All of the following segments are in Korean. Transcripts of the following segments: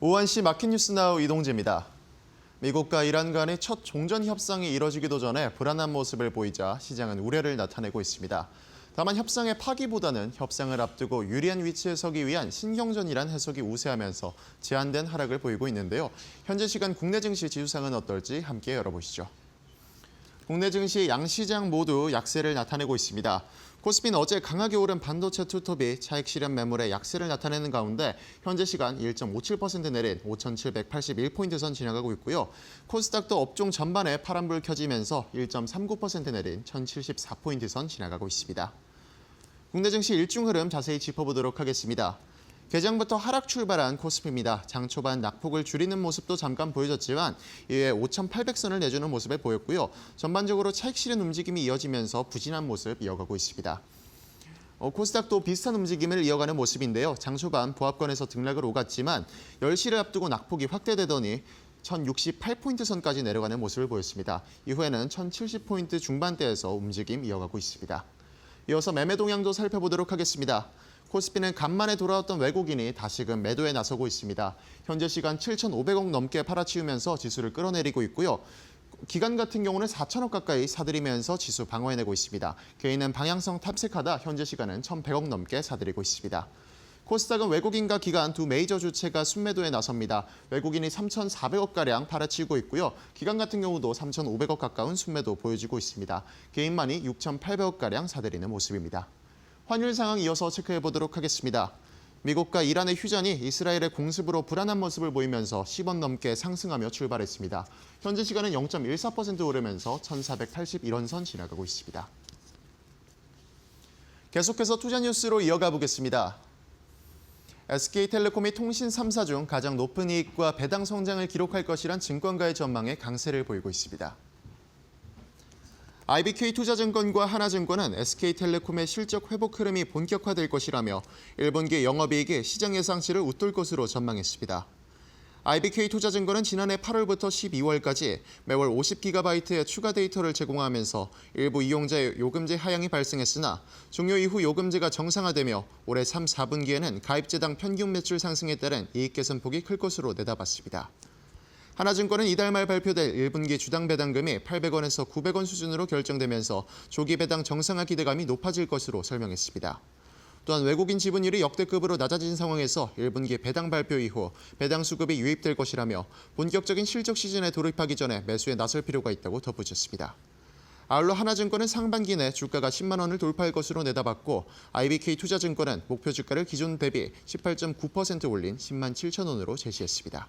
오한시 마켓뉴스나우 이동재입니다. 미국과 이란 간의 첫 종전 협상이 이뤄지기도 전에 불안한 모습을 보이자 시장은 우려를 나타내고 있습니다. 다만 협상의 파기보다는 협상을 앞두고 유리한 위치에 서기 위한 신경전이란 해석이 우세하면서 제한된 하락을 보이고 있는데요. 현재 시간 국내 증시 지수상은 어떨지 함께 열어보시죠. 국내 증시 양시장 모두 약세를 나타내고 있습니다. 코스피는 어제 강하게 오른 반도체 투톱이 차익 실현 매물에 약세를 나타내는 가운데 현재 시간 1.57% 내린 5,781포인트 선 지나가고 있고요. 코스닥도 업종 전반에 파란불 켜지면서 1.39% 내린 1,074포인트 선 지나가고 있습니다. 국내 증시 일중 흐름 자세히 짚어보도록 하겠습니다. 개장부터 하락 출발한 코스피입니다. 장 초반 낙폭을 줄이는 모습도 잠깐 보여졌지만 이후에 5,800선을 내주는 모습을 보였고요. 전반적으로 차익 실현 움직임이 이어지면서 부진한 모습 이어가고 있습니다. 코스닥도 비슷한 움직임을 이어가는 모습인데요. 장 초반 보합권에서 등락을 오갔지만 10시를 앞두고 낙폭이 확대되더니 1,068포인트 선까지 내려가는 모습을 보였습니다. 이후에는 1,070포인트 중반대에서 움직임 이어가고 있습니다. 이어서 매매 동향도 살펴보도록 하겠습니다. 코스피는 간만에 돌아왔던 외국인이 다시금 매도에 나서고 있습니다. 현재 시간 7,500억 넘게 팔아치우면서 지수를 끌어내리고 있고요. 기관 같은 경우는 4천억 가까이 사들이면서 지수 방어해내고 있습니다. 개인은 방향성 탑색하다 현재 시간은 1,100억 넘게 사들이고 있습니다. 코스닥은 외국인과 기관 두 메이저 주체가 순매도에 나섭니다. 외국인이 3,400억가량 팔아치우고 있고요. 기관 같은 경우도 3,500억 가까운 순매도 보여지고 있습니다. 개인만이 6,800억가량 사들이는 모습입니다. 환율 상황 이어서 체크해보도록 하겠습니다. 미국과 이란의 휴전이 이스라엘의 공습으로 불안한 모습을 보이면서 10원 넘게 상승하며 출발했습니다. 현재 시간은 0.14% 오르면서 1,481원 선 지나가고 있습니다. 계속해서 투자 뉴스로 이어가 보겠습니다. SK텔레콤이 통신 3사 중 가장 높은 이익과 배당 성장을 기록할 것이란 증권가의 전망에 강세를 보이고 있습니다. IBK투자증권과 하나증권은 SK텔레콤의 실적 회복 흐름이 본격화될 것이라며 1분기 영업이익이 시장 예상치를 웃돌 것으로 전망했습니다. IBK투자증권은 지난해 8월부터 12월까지 매월 50GB의 추가 데이터를 제공하면서 일부 이용자의 요금제 하향이 발생했으나 종료 이후 요금제가 정상화되며 올해 3, 4분기에는 가입제당 평균 매출 상승에 따른 이익 개선폭이 클 것으로 내다봤습니다. 하나증권은 이달 말 발표될 1분기 주당 배당금이 800원에서 900원 수준으로 결정되면서 조기 배당 정상화 기대감이 높아질 것으로 설명했습니다. 또한 외국인 지분율이 역대급으로 낮아진 상황에서 1분기 배당 발표 이후 배당 수급이 유입될 것이라며 본격적인 실적 시즌에 돌입하기 전에 매수에 나설 필요가 있다고 덧붙였습니다. 아울러 하나증권은 상반기 내 주가가 10만 원을 돌파할 것으로 내다봤고 IBK투자증권은 목표 주가를 기존 대비 18.9% 올린 10만 7천 원으로 제시했습니다.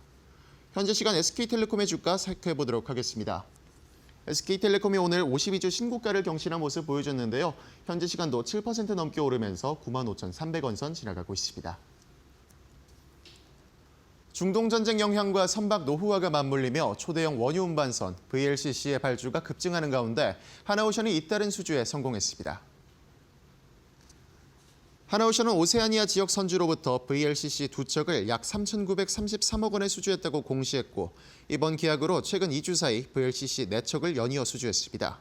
현재 시간 SK텔레콤의 주가 살펴보도록 하겠습니다. SK텔레콤이 오늘 52주 신고가를 경신한 모습 보여줬는데요. 현재 시간도 7% 넘게 오르면서 95,300원 선 지나가고 있습니다. 중동전쟁 영향과 선박 노후화가 맞물리며 초대형 원유 운반선 VLCC의 발주가 급증하는 가운데 하나오션이 잇따른 수주에 성공했습니다. 하나오션은 오세아니아 지역 선주로부터 VLCC 두 척을 약 3,933억 원에 수주했다고 공시했고 이번 계약으로 최근 2주 사이 VLCC 4척을 연이어 수주했습니다.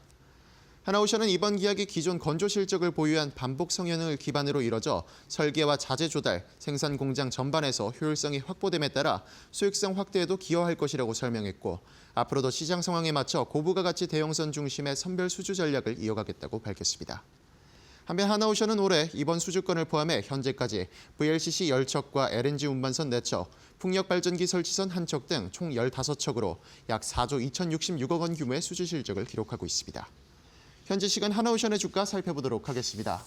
하나오션은 이번 계약이 기존 건조 실적을 보유한 반복 성향을 기반으로 이뤄져 설계와 자재 조달, 생산 공장 전반에서 효율성이 확보됨에 따라 수익성 확대에도 기여할 것이라고 설명했고 앞으로도 시장 상황에 맞춰 고부가 가치 대형선 중심의 선별 수주 전략을 이어가겠다고 밝혔습니다. 한편 하나오션은 올해 이번 수주권을 포함해 현재까지 VLCC 10척과 LNG 운반선 4척, 풍력발전기 설치선 1척 등 총 15척으로 약 4조 2,066억 원 규모의 수주 실적을 기록하고 있습니다. 현재 시간 하나오션의 주가 살펴보도록 하겠습니다.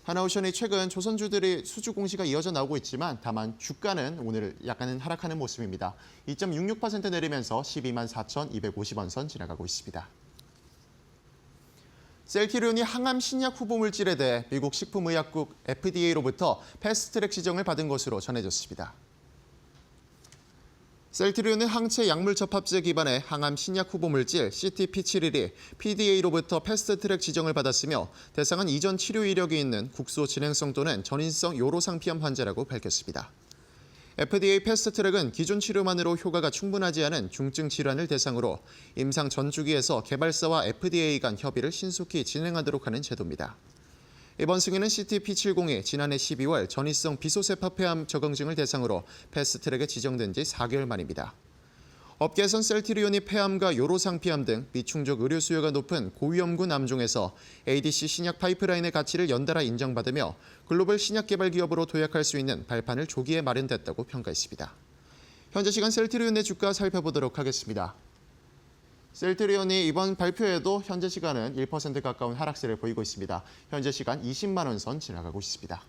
하나오션이 최근 조선주들의 수주 공시가 이어져 나오고 있지만 다만 주가는 오늘 약간은 하락하는 모습입니다. 2.66% 내리면서 12만 4,250원 선 지나가고 있습니다. 셀티리온이 항암 신약 후보 물질에 대해 미국 식품의약국 FDA로부터 패스트트랙 지정을 받은 것으로 전해졌습니다. 셀티리온은 항체 약물 접합제 기반의 항암 신약 후보 물질 CTP71이 PDA로부터 패스트트랙 지정을 받았으며 대상은 이전 치료 이력이 있는 국소 진행성 또는 전인성 요로상피암 환자라고 밝혔습니다. FDA 패스트트랙은 기존 치료만으로 효과가 충분하지 않은 중증 질환을 대상으로 임상 전 주기에서 개발사와 FDA 간 협의를 신속히 진행하도록 하는 제도입니다. 이번 승인은 CTP70이 지난해 12월 전이성 비소세파 폐암 적응증을 대상으로 패스트트랙에 지정된 지 4개월 만입니다. 업계에선 셀트리온이 폐암과 요로상 피암 등 미충족 의료 수요가 높은 고위험군 암종에서 ADC 신약 파이프라인의 가치를 연달아 인정받으며 글로벌 신약 개발 기업으로 도약할 수 있는 발판을 조기에 마련됐다고 평가했습니다. 현재 시간 셀트리온의 주가 살펴보도록 하겠습니다. 셀트리온이 이번 발표에도 현재 시간은 1% 가까운 하락세를 보이고 있습니다. 현재 시간 20만 원 선 지나가고 있습니다.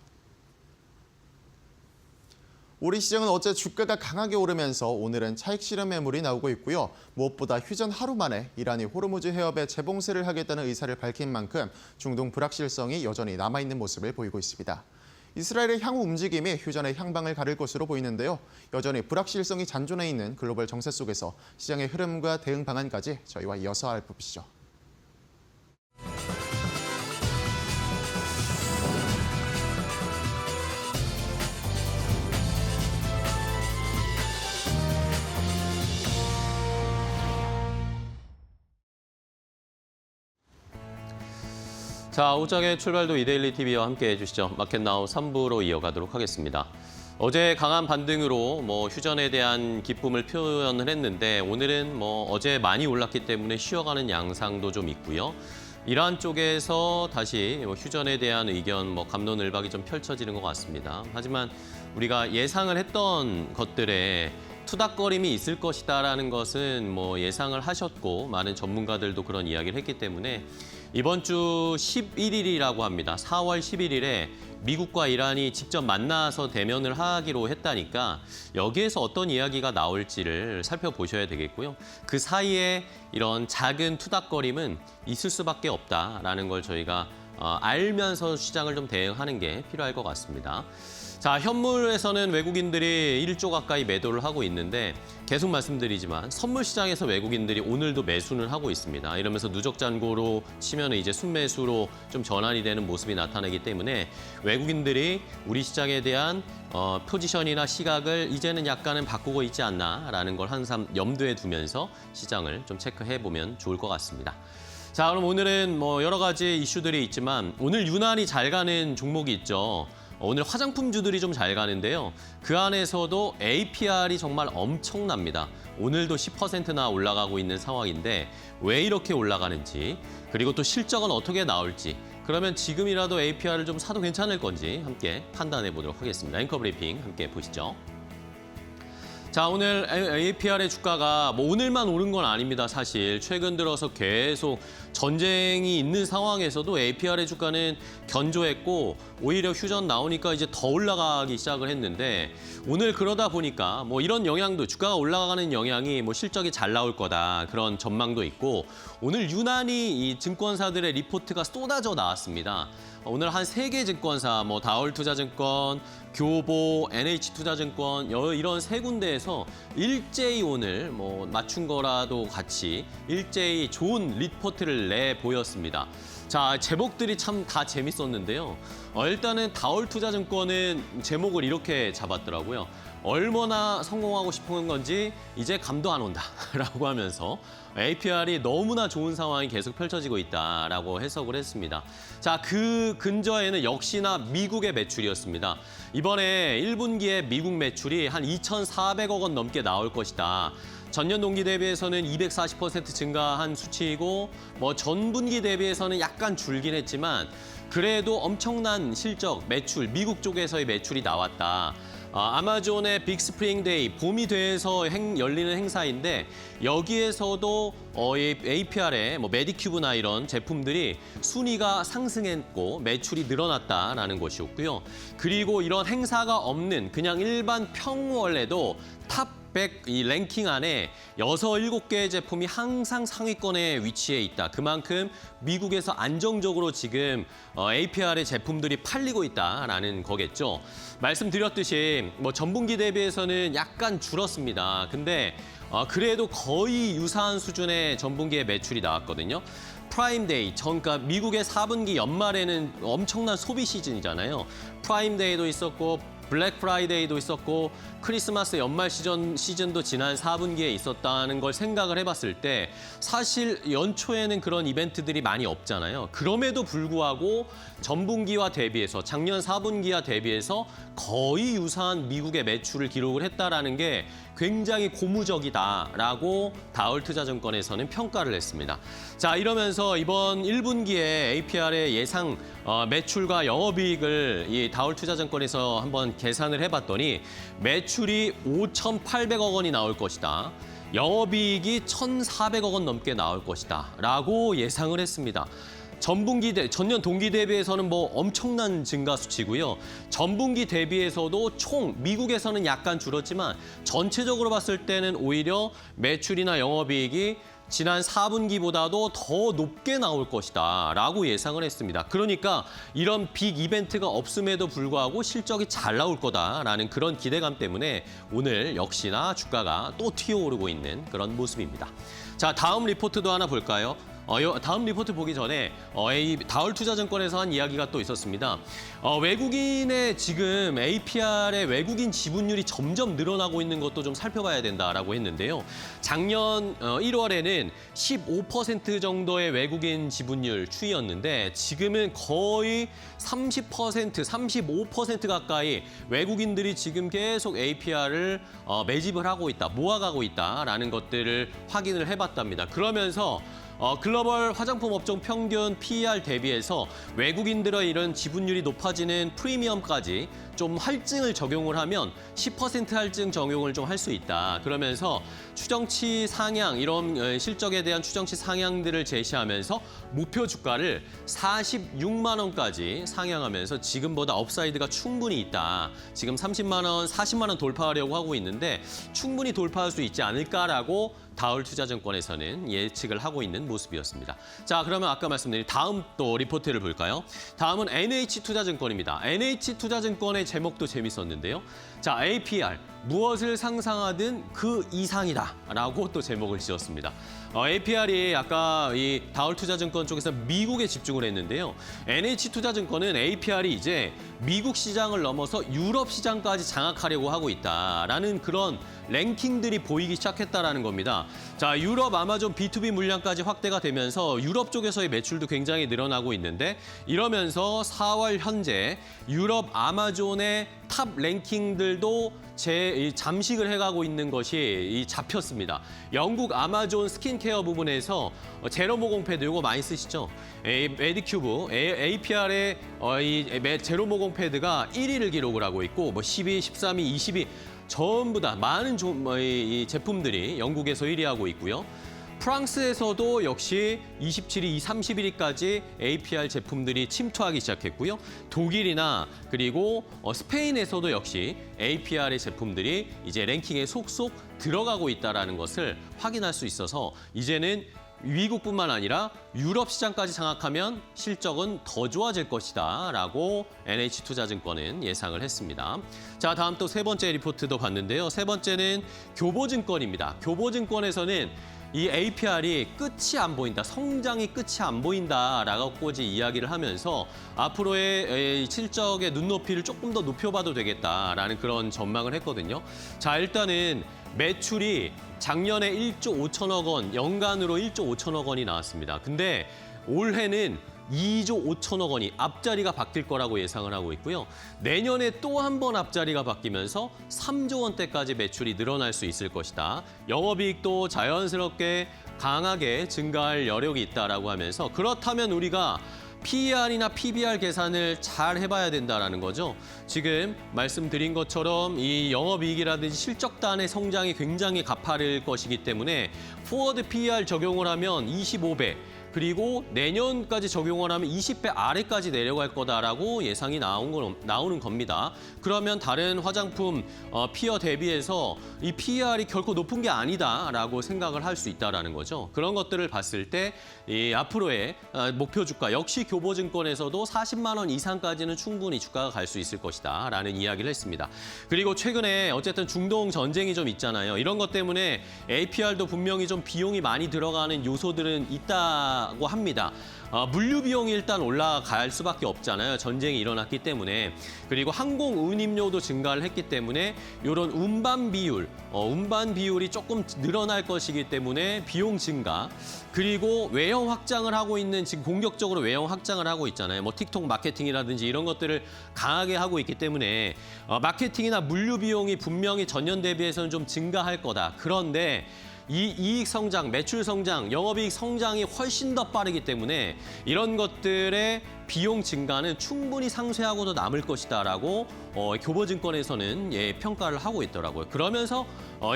우리 시장은 어제 주가가 강하게 오르면서 오늘은 차익 실현 매물이 나오고 있고요. 무엇보다 휴전 하루 만에 이란이 호르무즈 해협에 재봉쇄를 하겠다는 의사를 밝힌 만큼 중동 불확실성이 여전히 남아있는 모습을 보이고 있습니다. 이스라엘의 향후 움직임이 휴전의 향방을 가릴 것으로 보이는데요. 여전히 불확실성이 잔존해 있는 글로벌 정세 속에서 시장의 흐름과 대응 방안까지 저희와 이어서 알아보시죠. 자, 오장의 출발도 이데일리 TV와 함께 해주시죠. 마켓나우 3부로 이어가도록 하겠습니다. 어제 강한 반등으로 휴전에 대한 기쁨을 표현을 했는데 오늘은 어제 많이 올랐기 때문에 쉬어가는 양상도 좀 있고요. 이란 쪽에서 다시 휴전에 대한 의견, 갑론을박이 좀 펼쳐지는 것 같습니다. 하지만 우리가 예상을 했던 것들에 투닥거림이 있을 것이다라는 것은 예상을 하셨고 많은 전문가들도 그런 이야기를 했기 때문에 이번 주 11일이라고 합니다. 4월 11일에 미국과 이란이 직접 만나서 대면을 하기로 했다니까 여기에서 어떤 이야기가 나올지를 살펴보셔야 되겠고요. 그 사이에 이런 작은 투닥거림은 있을 수밖에 없다라는 걸 저희가 알면서 시장을 좀 대응하는 게 필요할 것 같습니다. 자, 현물에서는 외국인들이 1조 가까이 매도를 하고 있는데 계속 말씀드리지만 선물 시장에서 외국인들이 오늘도 매수는 하고 있습니다. 이러면서 누적 잔고로 치면 이제 순매수로 좀 전환이 되는 모습이 나타나기 때문에 외국인들이 우리 시장에 대한 포지션이나 시각을 이제는 약간은 바꾸고 있지 않나라는 걸 항상 염두에 두면서 시장을 좀 체크해 보면 좋을 것 같습니다. 자, 그럼 오늘은 여러 가지 이슈들이 있지만 오늘 유난히 잘 가는 종목이 있죠. 오늘 화장품주들이 좀 잘 가는데요. 그 안에서도 APR이 정말 엄청납니다. 오늘도 10%나 올라가고 있는 상황인데 왜 이렇게 올라가는지 그리고 또 실적은 어떻게 나올지 그러면 지금이라도 APR을 좀 사도 괜찮을 건지 함께 판단해 보도록 하겠습니다. 앵커 브리핑 함께 보시죠. 자, 오늘 APR의 주가가 오늘만 오른 건 아닙니다. 사실 최근 들어서 계속 전쟁이 있는 상황에서도 APR의 주가는 견조했고 오히려 휴전 나오니까 이제 더 올라가기 시작을 했는데 오늘 그러다 보니까 이런 영향도 주가가 올라가는 영향이 실적이 잘 나올 거다 그런 전망도 있고 오늘 유난히 이 증권사들의 리포트가 쏟아져 나왔습니다. 오늘 한 3개 증권사, 다올투자증권, 교보, NH투자증권 이런 3군데에서 일제히 오늘 맞춘 거라도 같이 일제히 좋은 리포트를 내보였습니다. 자, 제목들이 참 다 재밌었는데요. 일단은 다올투자증권은 제목을 이렇게 잡았더라고요. 얼마나 성공하고 싶은 건지 이제 감도 안 온다라고 하면서 APR이 너무나 좋은 상황이 계속 펼쳐지고 있다라고 해석을 했습니다. 자, 그 근저에는 역시나 미국의 매출이었습니다. 이번에 1분기에 미국 매출이 한 2,400억 원 넘게 나올 것이다. 전년 동기 대비해서는 240% 증가한 수치이고 전분기 대비해서는 약간 줄긴 했지만 그래도 엄청난 실적, 매출, 미국 쪽에서의 매출이 나왔다. 아마존의 빅스프링 데이, 봄이 돼서 열리는 행사인데 여기에서도 APR의 메디큐브나 이런 제품들이 순위가 상승했고 매출이 늘어났다라는 것이었고요. 그리고 이런 행사가 없는 그냥 일반 평월에도 탑 100 이 랭킹 안에 6, 7개의 제품이 항상 상위권에 위치해 있다. 그만큼 미국에서 안정적으로 지금 APR의 제품들이 팔리고 있다라는 거겠죠. 말씀드렸듯이 전분기 대비해서는 약간 줄었습니다. 근데 그래도 거의 유사한 수준의 전분기의 매출이 나왔거든요. 프라임데이, 그러니까 미국의 4분기 연말에는 엄청난 소비 시즌이잖아요. 프라임데이도 있었고 블랙 프라이데이도 있었고 크리스마스 연말 시즌도 지난 4분기에 있었다는 걸 생각을 해봤을 때 사실 연초에는 그런 이벤트들이 많이 없잖아요. 그럼에도 불구하고 전분기와 대비해서 작년 4분기와 대비해서 거의 유사한 미국의 매출을 기록을 했다라는 게 굉장히 고무적이다라고 다울투자증권에서는 평가를 했습니다. 자, 이러면서 이번 1분기에 APR의 예상 매출과 영업이익을 이 다울투자증권에서 한번 계산을 해봤더니 매출이 5,800억 원이 나올 것이다. 영업이익이 1,400억 원 넘게 나올 것이다. 라고 예상을 했습니다. 전년 동기 대비해서는 뭐 엄청난 증가 수치고요. 전분기 대비해서도 미국에서는 약간 줄었지만 전체적으로 봤을 때는 오히려 매출이나 영업이익이 지난 4분기보다도 더 높게 나올 것이다 라고 예상을 했습니다. 그러니까 이런 빅 이벤트가 없음에도 불구하고 실적이 잘 나올 거다라는 그런 기대감 때문에 오늘 역시나 주가가 또 튀어오르고 있는 그런 모습입니다. 자, 다음 리포트도 하나 볼까요? 다음 리포트 보기 전에 다울투자증권에서 한 이야기가 또 있었습니다. 외국인의 지금 APR의 외국인 지분율이 점점 늘어나고 있는 것도 좀 살펴봐야 된다라고 했는데요. 작년 1월에는 15% 정도의 외국인 지분율 추이였는데 지금은 거의 30%, 35% 가까이 외국인들이 지금 계속 APR을 매집을 하고 있다, 모아가고 있다라는 것들을 확인을 해봤답니다. 그러면서 글로벌 화장품 업종 평균 PER 대비해서 외국인들의 이런 지분율이 높아지는 프리미엄까지 좀 할증을 적용을 하면 10% 할증 적용을 좀 할 수 있다. 그러면서 추정치 상향, 이런 실적에 대한 추정치 상향들을 제시하면서 목표 주가를 46만 원까지 상향하면서 지금보다 업사이드가 충분히 있다. 지금 30만 원, 40만 원 돌파하려고 하고 있는데 충분히 돌파할 수 있지 않을까라고 다울투자증권에서는 예측을 하고 있는 모습이었습니다. 자, 그러면 아까 말씀드린 다음 또 리포트를 볼까요? 다음은 NH투자증권입니다. NH투자증권의 제목도 재밌었는데요. 자, APR, 무엇을 상상하든 그 이상이다라고 또 제목을 지었습니다. APR이 아까 이 다울투자증권 쪽에서 미국에 집중을 했는데요. NH투자증권은 APR이 이제 미국 시장을 넘어서 유럽 시장까지 장악하려고 하고 있다라는 그런 랭킹들이 보이기 시작했다라는 겁니다. 자, 유럽 아마존 B2B 물량까지 확대가 되면서 유럽 쪽에서의 매출도 굉장히 늘어나고 있는데 이러면서 4월 현재 유럽 아마존의 탑 랭킹들도 잠식을 해가고 있는 것이 잡혔습니다. 영국 아마존 스킨케어 부분에서 제로모공 패드 이거 많이 쓰시죠? 메디큐브, APR의 제로모공 패드가 1위를 기록을 하고 있고 뭐 12, 13위, 20위 전부 다 많은 이 제품들이 영국에서 1위하고 있고요. 프랑스에서도 역시 27위, 31위까지 APR 제품들이 침투하기 시작했고요. 독일이나 그리고 스페인에서도 역시 APR의 제품들이 이제 랭킹에 속속 들어가고 있다는 것을 확인할 수 있어서 이제는 미국뿐만 아니라 유럽 시장까지 장악하면 실적은 더 좋아질 것이다 라고 NH투자증권은 예상을 했습니다. 자, 다음 또 세 번째 리포트도 봤는데요. 세 번째는 교보증권입니다. 교보증권에서는 이 APR이 끝이 안 보인다, 성장이 끝이 안 보인다라고 이야기를 하면서 앞으로의 실적의 눈높이를 조금 더 높여봐도 되겠다라는 그런 전망을 했거든요. 자, 일단은 매출이 작년에 1조 5천억 원, 연간으로 1조 5천억 원이 나왔습니다. 근데 올해는 2조 5천억 원이 앞자리가 바뀔 거라고 예상을 하고 있고요. 내년에 또 한 번 앞자리가 바뀌면서 3조 원대까지 매출이 늘어날 수 있을 것이다. 영업이익도 자연스럽게 강하게 증가할 여력이 있다라고 하면서 그렇다면 우리가 PER이나 PBR 계산을 잘 해봐야 된다는 거죠. 지금 말씀드린 것처럼 이 영업이익이라든지 실적단의 성장이 굉장히 가파를 것이기 때문에 포워드 PER 적용을 하면 25배, 그리고 내년까지 적용을 하면 20배 아래까지 내려갈 거다라고 예상이 나오는 겁니다. 그러면 다른 화장품 피어 대비해서 이 PER이 결코 높은 게 아니다라고 생각을 할 수 있다라는 거죠. 그런 것들을 봤을 때 이 앞으로의 목표 주가 역시 교보증권에서도 40만 원 이상까지는 충분히 주가가 갈 수 있을 것이다라는 이야기를 했습니다. 그리고 최근에 어쨌든 중동 전쟁이 좀 있잖아요. 이런 것 때문에 APR도 분명히 좀 비용이 많이 들어가는 요소들은 있다. 된다고 합니다. 물류 비용이 일단 올라갈 수밖에 없잖아요. 전쟁이 일어났기 때문에. 그리고 항공 운임료도 증가를 했기 때문에 이런 운반 비율이 조금 늘어날 것이기 때문에 비용 증가. 그리고 외형 확장을 하고 있는, 지금 공격적으로 외형 확장을 하고 있잖아요. 뭐 틱톡 마케팅이라든지 이런 것들을 강하게 하고 있기 때문에 마케팅이나 물류 비용이 분명히 전년 대비해서는 좀 증가할 거다. 그런데 이 이익 성장, 매출 성장, 영업이익 성장이 훨씬 더 빠르기 때문에 이런 것들의 비용 증가는 충분히 상쇄하고도 남을 것이다라고 교보증권에서는 평가를 하고 있더라고요. 그러면서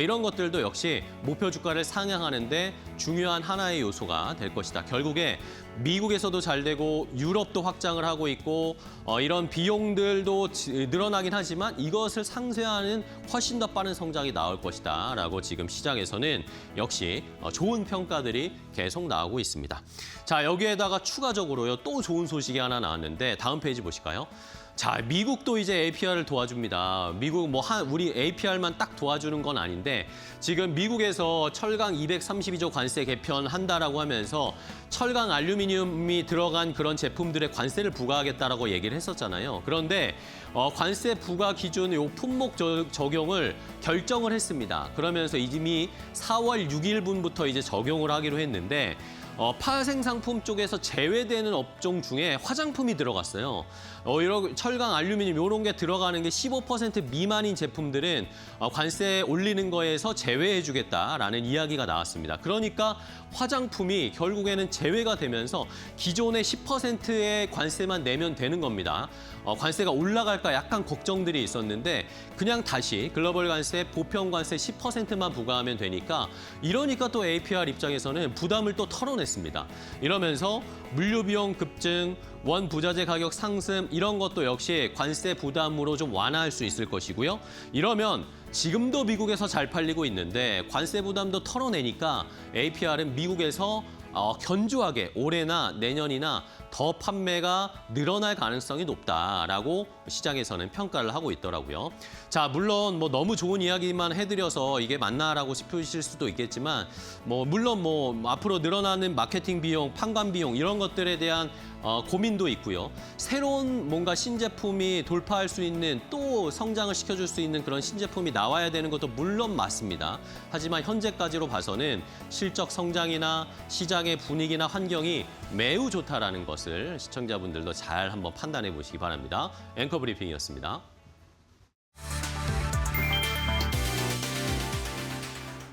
이런 것들도 역시 목표 주가를 상향하는데 중요한 하나의 요소가 될 것이다. 결국에 미국에서도 잘 되고 유럽도 확장을 하고 있고 이런 비용들도 늘어나긴 하지만 이것을 상쇄하는 훨씬 더 빠른 성장이 나올 것이다라고 지금 시장에서는 역시 좋은 평가들이 계속 나오고 있습니다. 자, 여기에다가 추가적으로요, 또 좋은 소식이 하나 나왔는데 다음 페이지 보실까요? 자, 미국도 이제 APR을 도와줍니다. 미국 우리 APR만 딱 도와주는 건 아닌데 지금 미국에서 철강 232조 관세 개편한다라고 하면서 철강 알루미늄이 들어간 그런 제품들의 관세를 부과하겠다라고 얘기를 했었잖아요. 그런데 관세 부과 기준 요 품목 적용을 결정을 했습니다. 그러면서 이미 4월 6일분부터 이제 적용을 하기로 했는데 파생상품 쪽에서 제외되는 업종 중에 화장품이 들어갔어요. 이런 철강, 알루미늄 이런 게 들어가는 게 15% 미만인 제품들은 관세 올리는 거에서 제외해주겠다라는 이야기가 나왔습니다. 그러니까 화장품이 결국에는 제외가 되면서 기존의 10%의 관세만 내면 되는 겁니다. 관세가 올라갈까 약간 걱정들이 있었는데 그냥 다시 글로벌 관세, 보편 관세 10%만 부과하면 되니까 이러니까 또 APR 입장에서는 부담을 또 털어냈습니다. 이러면서 물류 비용 급증, 원 부자재 가격 상승 이런 것도 역시 관세 부담으로 좀 완화할 수 있을 것이고요. 이러면 지금도 미국에서 잘 팔리고 있는데 관세 부담도 털어내니까 APR은 미국에서 견조하게 올해나 내년이나 더 판매가 늘어날 가능성이 높다라고 시장에서는 평가를 하고 있더라고요. 자, 물론 너무 좋은 이야기만 해드려서 이게 맞나라고 싶으실 수도 있겠지만 물론 앞으로 늘어나는 마케팅 비용, 판관 비용 이런 것들에 대한 고민도 있고요. 새로운 뭔가 신제품이 돌파할 수 있는 또 성장을 시켜줄 수 있는 그런 신제품이 나와야 되는 것도 물론 맞습니다. 하지만 현재까지로 봐서는 실적 성장이나 시장의 분위기나 환경이 매우 좋다라는 것을 시청자분들도 잘 한번 판단해 보시기 바랍니다. 앵커 브리핑이었습니다.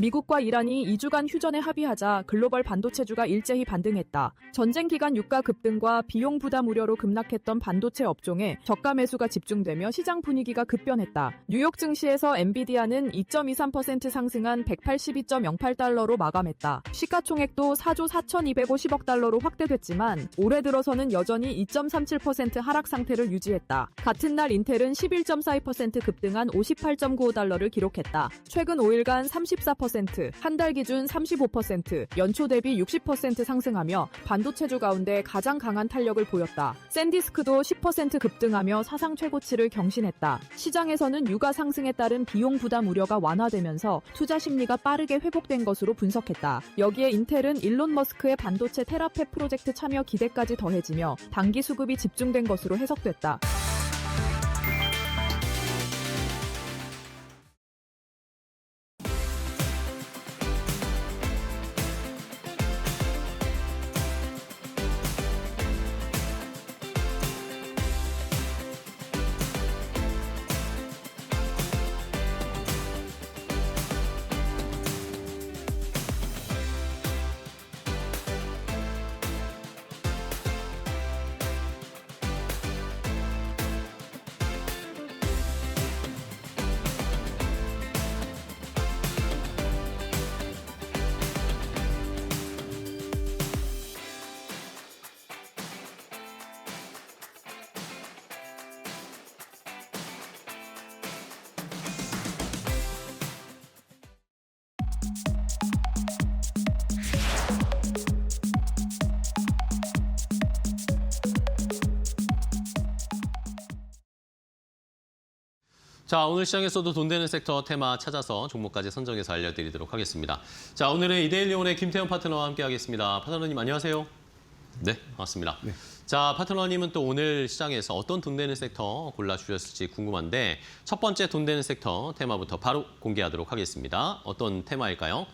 미국과 이란이 2주간 휴전에 합의하자 글로벌 반도체주가 일제히 반등했다. 전쟁 기간 유가 급등과 비용 부담 우려로 급락했던 반도체 업종에 저가 매수가 집중되며 시장 분위기가 급변했다. 뉴욕 증시에서 엔비디아는 2.23% 상승한 182.08달러로 마감했다. 시가총액도 4조 4,250억 달러로 확대됐지만 올해 들어서는 여전히 2.37% 하락 상태를 유지했다. 같은 날 인텔은 11.42% 급등한 58.95달러를 기록했다. 최근 5일간 34%, 한 달 기준 35%, 연초 대비 60% 상승하며 반도체주 가운데 가장 강한 탄력을 보였다. 샌디스크도 10% 급등하며 사상 최고치를 경신했다. 시장에서는 유가 상승에 따른 비용 부담 우려가 완화되면서 투자 심리가 빠르게 회복된 것으로 분석했다. 여기에 인텔은 일론 머스크의 반도체 테라팹 프로젝트 참여 기대까지 더해지며 단기 수급이 집중된 것으로 해석됐다. 자, 오늘 시장에서도 돈 되는 섹터 테마 찾아서 종목까지 선정해서 알려드리도록 하겠습니다. 자, 오늘은 이데일리온의 김태현 파트너와 함께하겠습니다. 파트너님 안녕하세요. 네, 맞습니다. 자, 파트너님은 또 오늘 시장에서 어떤 돈 되는 섹터 골라주셨을지 궁금한데 첫 번째 돈 되는 섹터 테마부터 바로 공개하도록 하겠습니다. 어떤 테마일까요?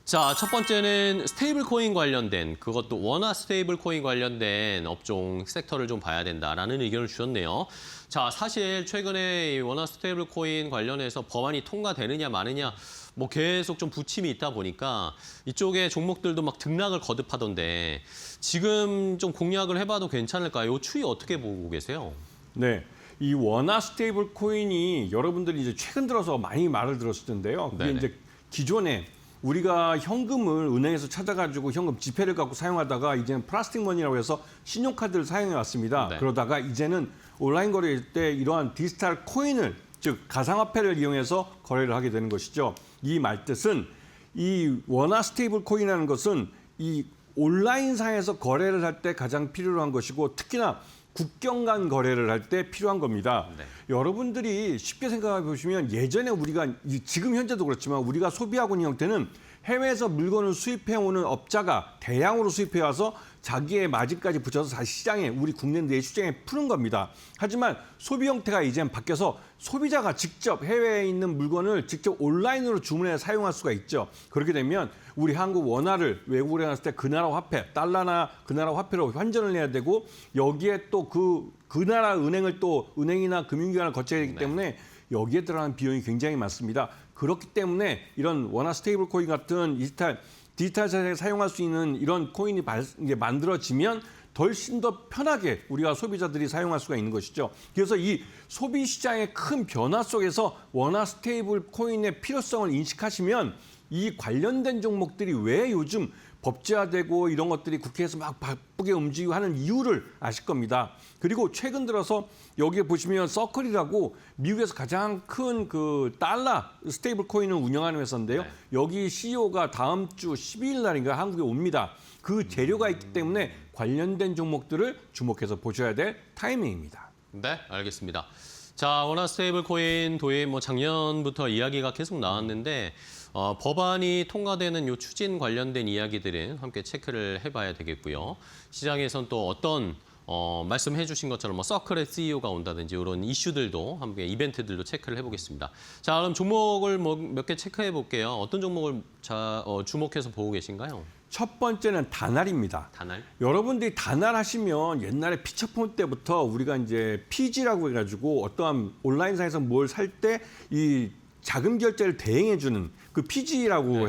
자, 첫 번째는 스테이블 코인 관련된 그것도 원화 스테이블 코인 관련된 업종 섹터를 좀 봐야 된다라는 의견을 주셨네요. 자, 사실 최근에 이 원화 스테이블 코인 관련해서 법안이 통과되느냐 마느냐 뭐 계속 좀 부침이 있다 보니까 이쪽에 종목들도 막 등락을 거듭하던데 지금 좀 공략을 해봐도 괜찮을까요? 이 추이 어떻게 보고 계세요? 네. 이 원화 스테이블 코인이 여러분들이 이제 최근 들어서 많이 말을 들었을 텐데요. 그게 네네. 이제 기존에 우리가 현금을 은행에서 찾아가지고 현금 지폐를 갖고 사용하다가 이제는 플라스틱 머니라고 해서 신용카드를 사용해 왔습니다. 네. 그러다가 이제는 온라인 거래일 때 이러한 디지털 코인을 즉 가상화폐를 이용해서 거래를 하게 되는 것이죠. 이 말뜻은 이 원화 스테이블 코인이라는 것은 이 온라인상에서 거래를 할 때 가장 필요한 것이고 특히나 국경 간 거래를 할 때 필요한 겁니다. 네. 여러분들이 쉽게 생각해 보시면 예전에 우리가 지금 현재도 그렇지만 우리가 소비하고 있는 형태는 해외에서 물건을 수입해오는 업자가 대량으로 수입해와서 자기의 마진까지 붙여서 다시 시장에 우리 국내 내수시장에 푸는 겁니다. 하지만 소비 형태가 이젠 바뀌어서 소비자가 직접 해외에 있는 물건을 직접 온라인으로 주문해 사용할 수가 있죠. 그렇게 되면 우리 한국 원화를 외국으로 나갔을 때 그 나라 화폐, 달러나 그 나라 화폐로 환전을 해야 되고 여기에 또 그 나라 은행을 또 은행이나 금융기관을 거쳐야 되기 때문에 여기에 들어가는 비용이 굉장히 많습니다. 그렇기 때문에 이런 원화 스테이블 코인 같은 디지털 세상에 사용할 수 있는 이런 코인이 이제 만들어지면 훨씬 더 편하게 우리가 소비자들이 사용할 수가 있는 것이죠. 그래서 이 소비 시장의 큰 변화 속에서 원화 스테이블 코인의 필요성을 인식하시면 이 관련된 종목들이 왜 요즘 법제화되고 이런 것들이 국회에서 막 바쁘게 움직이고 하는 이유를 아실 겁니다. 그리고 최근 들어서 여기에 보시면 서클이라고 미국에서 가장 큰 그 달러 스테이블 코인을 운영하는 회사인데요. 네. 여기 CEO가 다음 주 12일 날인가 한국에 옵니다. 그 재료가 있기 때문에 관련된 종목들을 주목해서 보셔야 될 타이밍입니다. 네, 알겠습니다. 자, 원화 스테이블 코인 도입 뭐 작년부터 이야기가 계속 나왔는데 법안이 통과되는 요 추진 관련된 이야기들은 함께 체크를 해봐야 되겠고요. 시장에선 또 어떤 말씀해 주신 것처럼 뭐 서클의 CEO가 온다든지 이런 이슈들도 함께 이벤트들도 체크를 해보겠습니다. 자, 그럼 종목을 뭐 몇 개 체크해 볼게요. 어떤 종목을 주목해서 보고 계신가요? 첫 번째는 다날입니다. 다날? 여러분들이 다날 하시면 옛날에 피처폰 때부터 우리가 이제 PG라고 해가지고 어떠한 온라인상에서 뭘 살 때 이 자금 결제를 대행해주는 그 PG라고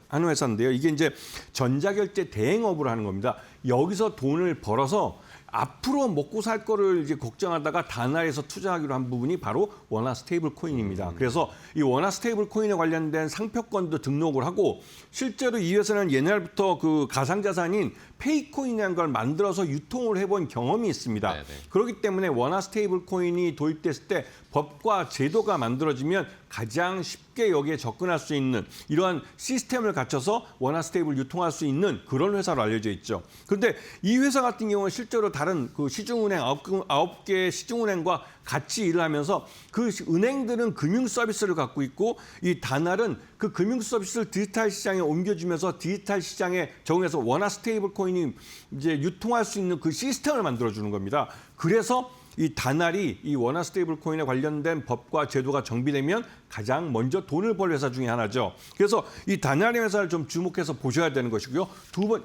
하는 회사인데요. 이게 이제 전자결제 대행업으로 하는 겁니다. 여기서 돈을 벌어서 앞으로 먹고 살 거를 이제 걱정하다가 다날에서 투자하기로 한 부분이 바로 원화 스테이블 코인입니다. 그래서 이 원화 스테이블 코인에 관련된 상표권도 등록을 하고 실제로 이 회사는 옛날부터 그 가상자산인 페이코인이라는 걸 만들어서 유통을 해본 경험이 있습니다. 네네. 그렇기 때문에 원화 스테이블 코인이 도입됐을 때 법과 제도가 만들어지면 가장 쉽게 여기에 접근할 수 있는 이러한 시스템을 갖춰서 원화 스테이블 유통할 수 있는 그런 회사로 알려져 있죠. 그런데 이 회사 같은 경우는 실제로 다른 그 시중은행 9개 시중은행과 같이 일을 하면서 그 은행들은 금융 서비스를 갖고 있고 이 다날은 그 금융 서비스를 디지털 시장에 옮겨주면서 디지털 시장에 적용해서 원화 스테이블 코인이 이제 유통할 수 있는 그 시스템을 만들어주는 겁니다. 그래서 이 다날이 이 원화 스테이블 코인에 관련된 법과 제도가 정비되면 가장 먼저 돈을 벌 회사 중에 하나죠. 그래서 이 다날의 회사를 좀 주목해서 보셔야 되는 것이고요.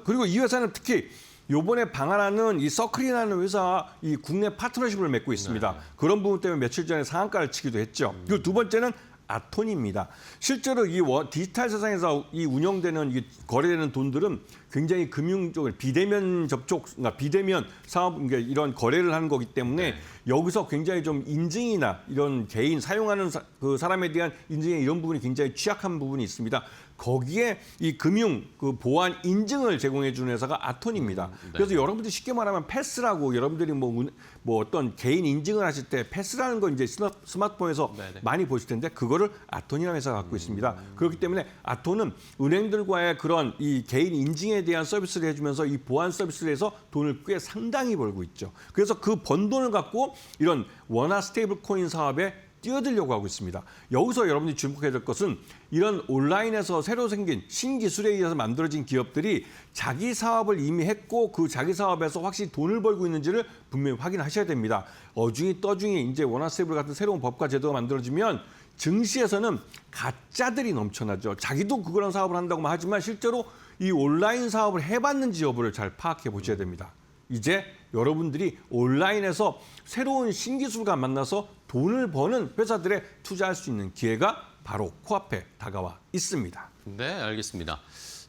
그리고 이 회사는 특히 요번에 방한하는 이 서클이라는 회사와 이 국내 파트너십을 맺고 있습니다. 그런 부분 때문에 며칠 전에 상한가를 치기도 했죠. 그리고 두 번째는 아톤입니다. 실제로 이 디지털 세상에서 이 운영되는 이 거래되는 돈들은 굉장히 금융 쪽을 비대면 접촉, 그러니까 비대면 사업 그러니까 이런 거래를 하는 거기 때문에 여기서 굉장히 좀 인증이나 이런 개인 사용하는 그 사람에 대한 인증의 이런 부분이 굉장히 취약한 부분이 있습니다. 거기에 이 금융 그 보안 인증을 제공해 주는 회사가 아톤입니다. 그래서 여러분들이 쉽게 말하면 패스라고 여러분들이 뭐 어떤 개인 인증을 하실 때 패스라는 건 이제 스마트폰에서 많이 보실 텐데 그거를 아톤이라는 회사가 갖고 있습니다. 그렇기 때문에 아톤은 은행들과의 그런 이 개인 인증에 대한 서비스를 해주면서 이 보안 서비스를 해서 돈을 꽤 상당히 벌고 있죠. 그래서 그 번 돈을 갖고 이런 원화 스테이블 코인 사업에 뛰어들려고 하고 있습니다. 여기서 여러분들이 주목해야 될 것은 이런 온라인에서 새로 생긴 신기술에 의해서 만들어진 기업들이 자기 사업을 이미 했고 그 자기 사업에서 확실히 돈을 벌고 있는지를 분명히 확인하셔야 됩니다. 어중이 떠중이 이제 원화스테이블 같은 새로운 법과 제도가 만들어지면 증시에서는 가짜들이 넘쳐나죠. 자기도 그런 사업을 한다고만 하지만 실제로 이 온라인 사업을 해봤는지 여부를 잘 파악해 보셔야 됩니다. 이제 여러분들이 온라인에서 새로운 신기술과 만나서 돈을 버는 회사들에 투자할 수 있는 기회가 바로 코앞에 다가와 있습니다. 네, 알겠습니다.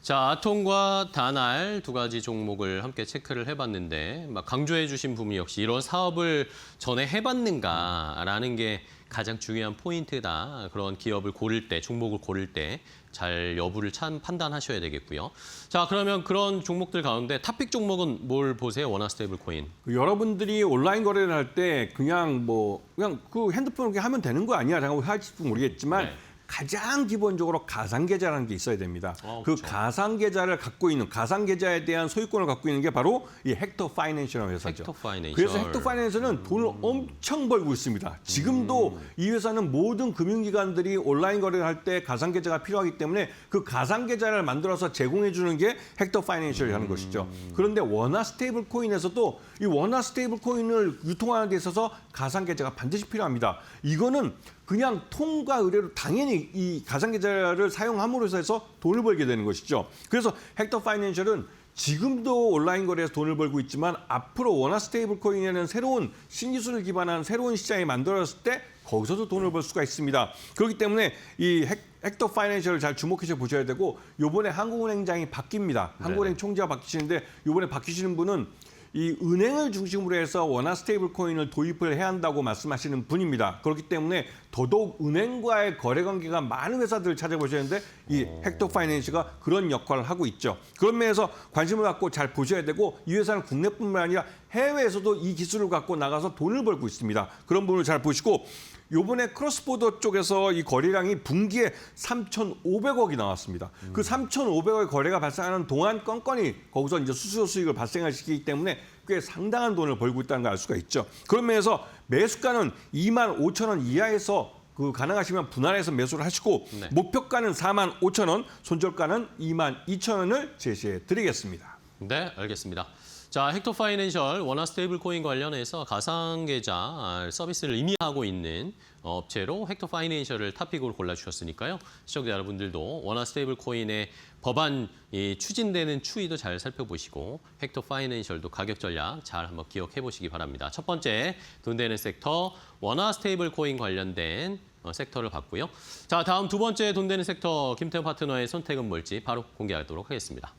자, 아톰과 다날 두 가지 종목을 함께 체크를 해봤는데 강조해 주신 부분 역시 이런 사업을 전에 해봤는가라는 게 가장 중요한 포인트다. 그런 기업을 고를 때, 종목을 고를 때 잘 여부를 참 판단하셔야 되겠고요. 자, 그러면 그런 종목들 가운데 탑픽 종목은 뭘 보세요? 원화스테이블 코인. 여러분들이 온라인 거래를 할 때 그냥 그 핸드폰을 그냥 하면 되는 거 아니야? 라고 할지 모르겠지만 네. 가장 기본적으로 가상계좌라는 게 있어야 됩니다. 그 그렇죠. 가상계좌를 갖고 있는, 가상계좌에 대한 소유권을 갖고 있는 게 바로 이 헥터 파이낸셜이라는 회사죠. 헥터 파이낸셜. 그래서 헥터 파이낸셜은 돈을 엄청 벌고 있습니다. 지금도 이 회사는 모든 금융기관들이 온라인 거래를 할 때 가상계좌가 필요하기 때문에 그 가상계좌를 만들어서 제공해 주는 게 헥터 파이낸셜이라는 것이죠. 그런데 원화 스테이블 코인에서도 이 원화 스테이블 코인을 유통하는 데 있어서 가상계좌가 반드시 필요합니다. 이거는 그냥 통과 의뢰로 당연히 이 가상계좌를 사용함으로 해서 돈을 벌게 되는 것이죠. 그래서 헥터 파이낸셜은 지금도 온라인 거래에서 돈을 벌고 있지만 앞으로 원화 스테이블 코인에는 새로운 신기술을 기반한 새로운 시장이 만들어졌을 때 거기서도 돈을 벌 수가 있습니다. 그렇기 때문에 이 헥터 파이낸셜을 잘 주목해서 보셔야 되고 이번에 한국은행장이 바뀝니다. 한국은행 총재가 바뀌시는데 이번에 바뀌시는 분은 이 은행을 중심으로 해서 원화 스테이블 코인을 도입을 해야 한다고 말씀하시는 분입니다. 그렇기 때문에 더더욱 은행과의 거래 관계가 많은 회사들을 찾아보시는데 이 헥터 파이낸셜가 그런 역할을 하고 있죠. 그런 면에서 관심을 갖고 잘 보셔야 되고 이 회사는 국내뿐만 아니라 해외에서도 이 기술을 갖고 나가서 돈을 벌고 있습니다. 그런 부분을 잘 보시고 요번에 크로스보더 쪽에서 이 거래량이 분기에 3,500억이 나왔습니다. 그 3,500억의 거래가 발생하는 동안 건건이 거기서 이제 수수료 수익을 발생시키기 때문에 꽤 상당한 돈을 벌고 있다는 걸 알 수가 있죠. 그런 면에서 매수가는 25,000원 이하에서 가능하시면 분할해서 매수를 하시고 네. 목표가는 45,000원, 손절가는 22,000원을 제시해 드리겠습니다. 네, 알겠습니다. 자, 헥터 파이낸셜 원화 스테이블 코인 관련해서 가상계좌 서비스를 의미하고 있는 업체로 헥터 파이낸셜을 탑픽으로 골라주셨으니까요. 시청자 여러분들도 원화 스테이블 코인의 법안 추진되는 추이도 잘 살펴보시고 헥터 파이낸셜도 가격 전략 잘 한번 기억해 보시기 바랍니다. 첫 번째 돈 되는 섹터 원화 스테이블 코인 관련된 섹터를 봤고요. 자, 다음 두 번째 돈 되는 섹터 김태호 파트너의 선택은 뭘지 바로 공개하도록 하겠습니다.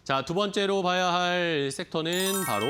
자, 두 번째로 봐야 할 섹터는 바로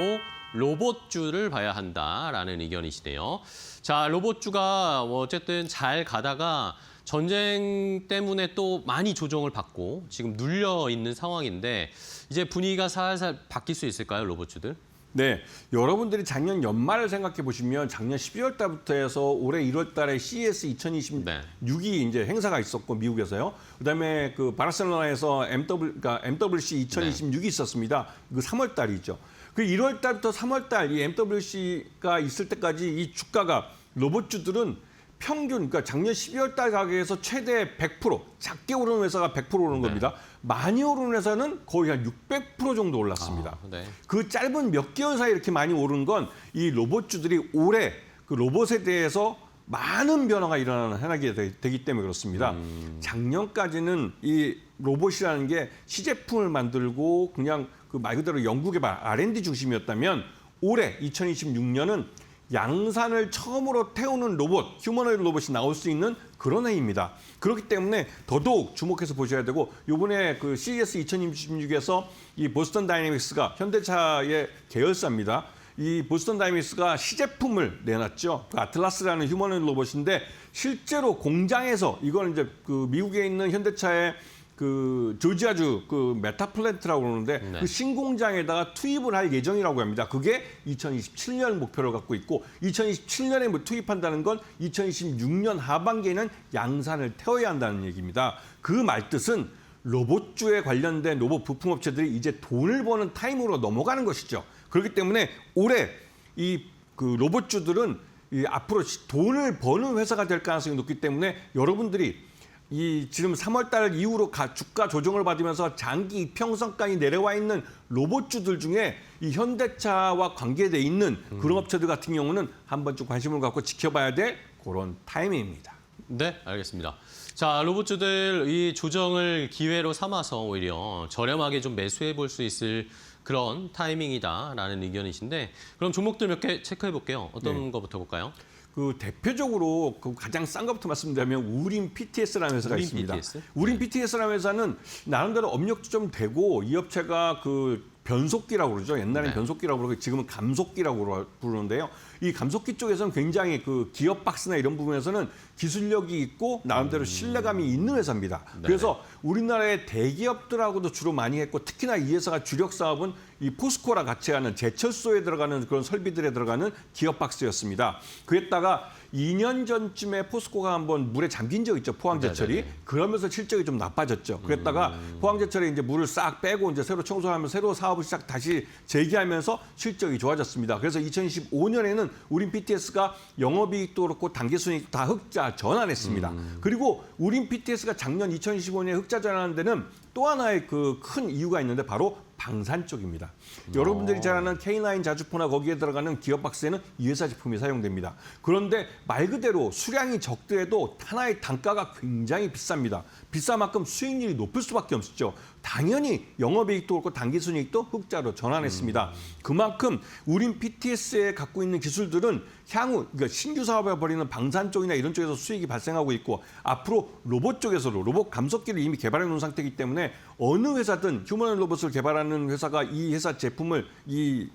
로봇주를 봐야 한다라는 의견이시네요. 자, 로봇주가 어쨌든 잘 가다가 전쟁 때문에 또 많이 조정을 받고 지금 눌려 있는 상황인데 이제 분위기가 살살 바뀔 수 있을까요, 로봇주들? 네, 여러분들이 작년 연말을 생각해 보시면 작년 12월 달부터 해서 올해 1월 달에 CES 2026이 이제 행사가 있었고 미국에서요. 그다음에 그 바르셀로나에서 MWC 2026이 있었습니다. 그 3월 달이죠. 그 1월 달부터 3월 달 이 MWC가 있을 때까지 이 주가가 로봇주들은 평균, 그러니까 작년 12월 달 가격에서 최대 100%, 작게 오르는 회사가 100% 오르는 겁니다. 많이 오르는 회사는 거의 한 600% 정도 올랐습니다. 네. 그 짧은 몇 개월 사이에 이렇게 많이 오른 건 이 로봇주들이 올해 그 로봇에 대해서 많은 변화가 일어나게 되기 때문에 그렇습니다. 작년까지는 이 로봇이라는 게 시제품을 만들고 그냥 그 말 그대로 연구개발 R&D 중심이었다면 올해 2026년은 양산을 처음으로 태우는 로봇, 휴머노이드 로봇이 나올 수 있는 그런 해입니다. 그렇기 때문에 더더욱 주목해서 보셔야 되고 이번에 그 CES 2026에서 이 보스턴 다이내믹스가 현대차의 계열사입니다. 이 보스턴 다이내믹스가 시제품을 내놨죠. 그 아틀라스라는 휴머노이드 로봇인데 실제로 공장에서 이거는 이제 그 미국에 있는 현대차의 그 조지아주 그 메타플랜트라고 그러는데 네. 그 신공장에다가 투입을 할 예정이라고 합니다. 그게 2027년 목표를 갖고 있고 2027년에 투입한다는 건 2026년 하반기에는 양산을 태워야 한다는 얘기입니다. 그 말뜻은 로봇주에 관련된 로봇 부품업체들이 이제 돈을 버는 타임으로 넘어가는 것이죠. 그렇기 때문에 올해 이 그 로봇주들은 이 앞으로 돈을 버는 회사가 될 가능성이 높기 때문에 여러분들이 이 지금 3월달 이후로 주가 조정을 받으면서 장기 이평선까지 내려와 있는 로봇주들 중에 이 현대차와 관계돼 있는 그런 업체들 같은 경우는 한 번쯤 관심을 갖고 지켜봐야 될 그런 타이밍입니다. 네, 알겠습니다. 자, 로봇주들 이 조정을 기회로 삼아서 오히려 저렴하게 좀 매수해 볼 수 있을 그런 타이밍이다라는 의견이신데 그럼 종목들 몇 개 체크해 볼게요. 어떤 거부터 볼까요? 그 대표적으로 그 가장 싼 것부터 말씀드리면 우림 PTS라는 회사가 우림 있습니다. PTS? 우림 PTS라는 회사는 나름대로 업력도 좀 되고 이 업체가 그 변속기라고 그러죠. 옛날엔 네. 변속기라고 그러고 지금은 감속기라고 부르는데요. 이 감속기 쪽에서는 굉장히 그 기어박스나 이런 부분에서는 기술력이 있고 나름대로 신뢰감이 있는 회사입니다. 그래서 우리나라의 대기업들하고도 주로 많이 했고 특히나 이 회사가 주력 사업은 이 포스코랑 같이 하는 제철소에 들어가는 그런 설비들에 들어가는 기어박스였습니다. 그랬다가 2년 전쯤에 포스코가 한번 물에 잠긴 적 있죠. 포항제철이. 네네네. 그러면서 실적이 좀 나빠졌죠. 그랬다가 포항제철이 이제 물을 싹 빼고 이제 새로 청소하면서 새로 사업을 다시 재개하면서 실적이 좋아졌습니다. 그래서 2025년에는 우림 PTS가 영업이익도 그렇고 당기순이익 다 흑자 전환했습니다. 그리고 우림 PTS가 작년 2025년에 흑자 전환한 데는 또 하나의 그 큰 이유가 있는데 바로 방산 쪽입니다. 여러분들이 잘 아는 K9 자주포나 거기에 들어가는 기어박스에는 이 회사 제품이 사용됩니다. 그런데 말 그대로 수량이 적더라도 하나의 단가가 굉장히 비쌉니다. 비싼 만큼 수익률이 높을 수밖에 없죠. 당연히 영업이익도 그렇고 당기순이익도 흑자로 전환했습니다. 그만큼 우린 PTS에 갖고 있는 기술들은 향후 그러니까 신규 사업을 벌이는 방산 쪽이나 이런 쪽에서 수익이 발생하고 있고 앞으로 로봇 쪽에서도 로봇 감속기를 이미 개발해 놓은 상태이기 때문에 어느 회사든 휴머노이드 로봇을 개발하는 회사가 이 회사 제품을 이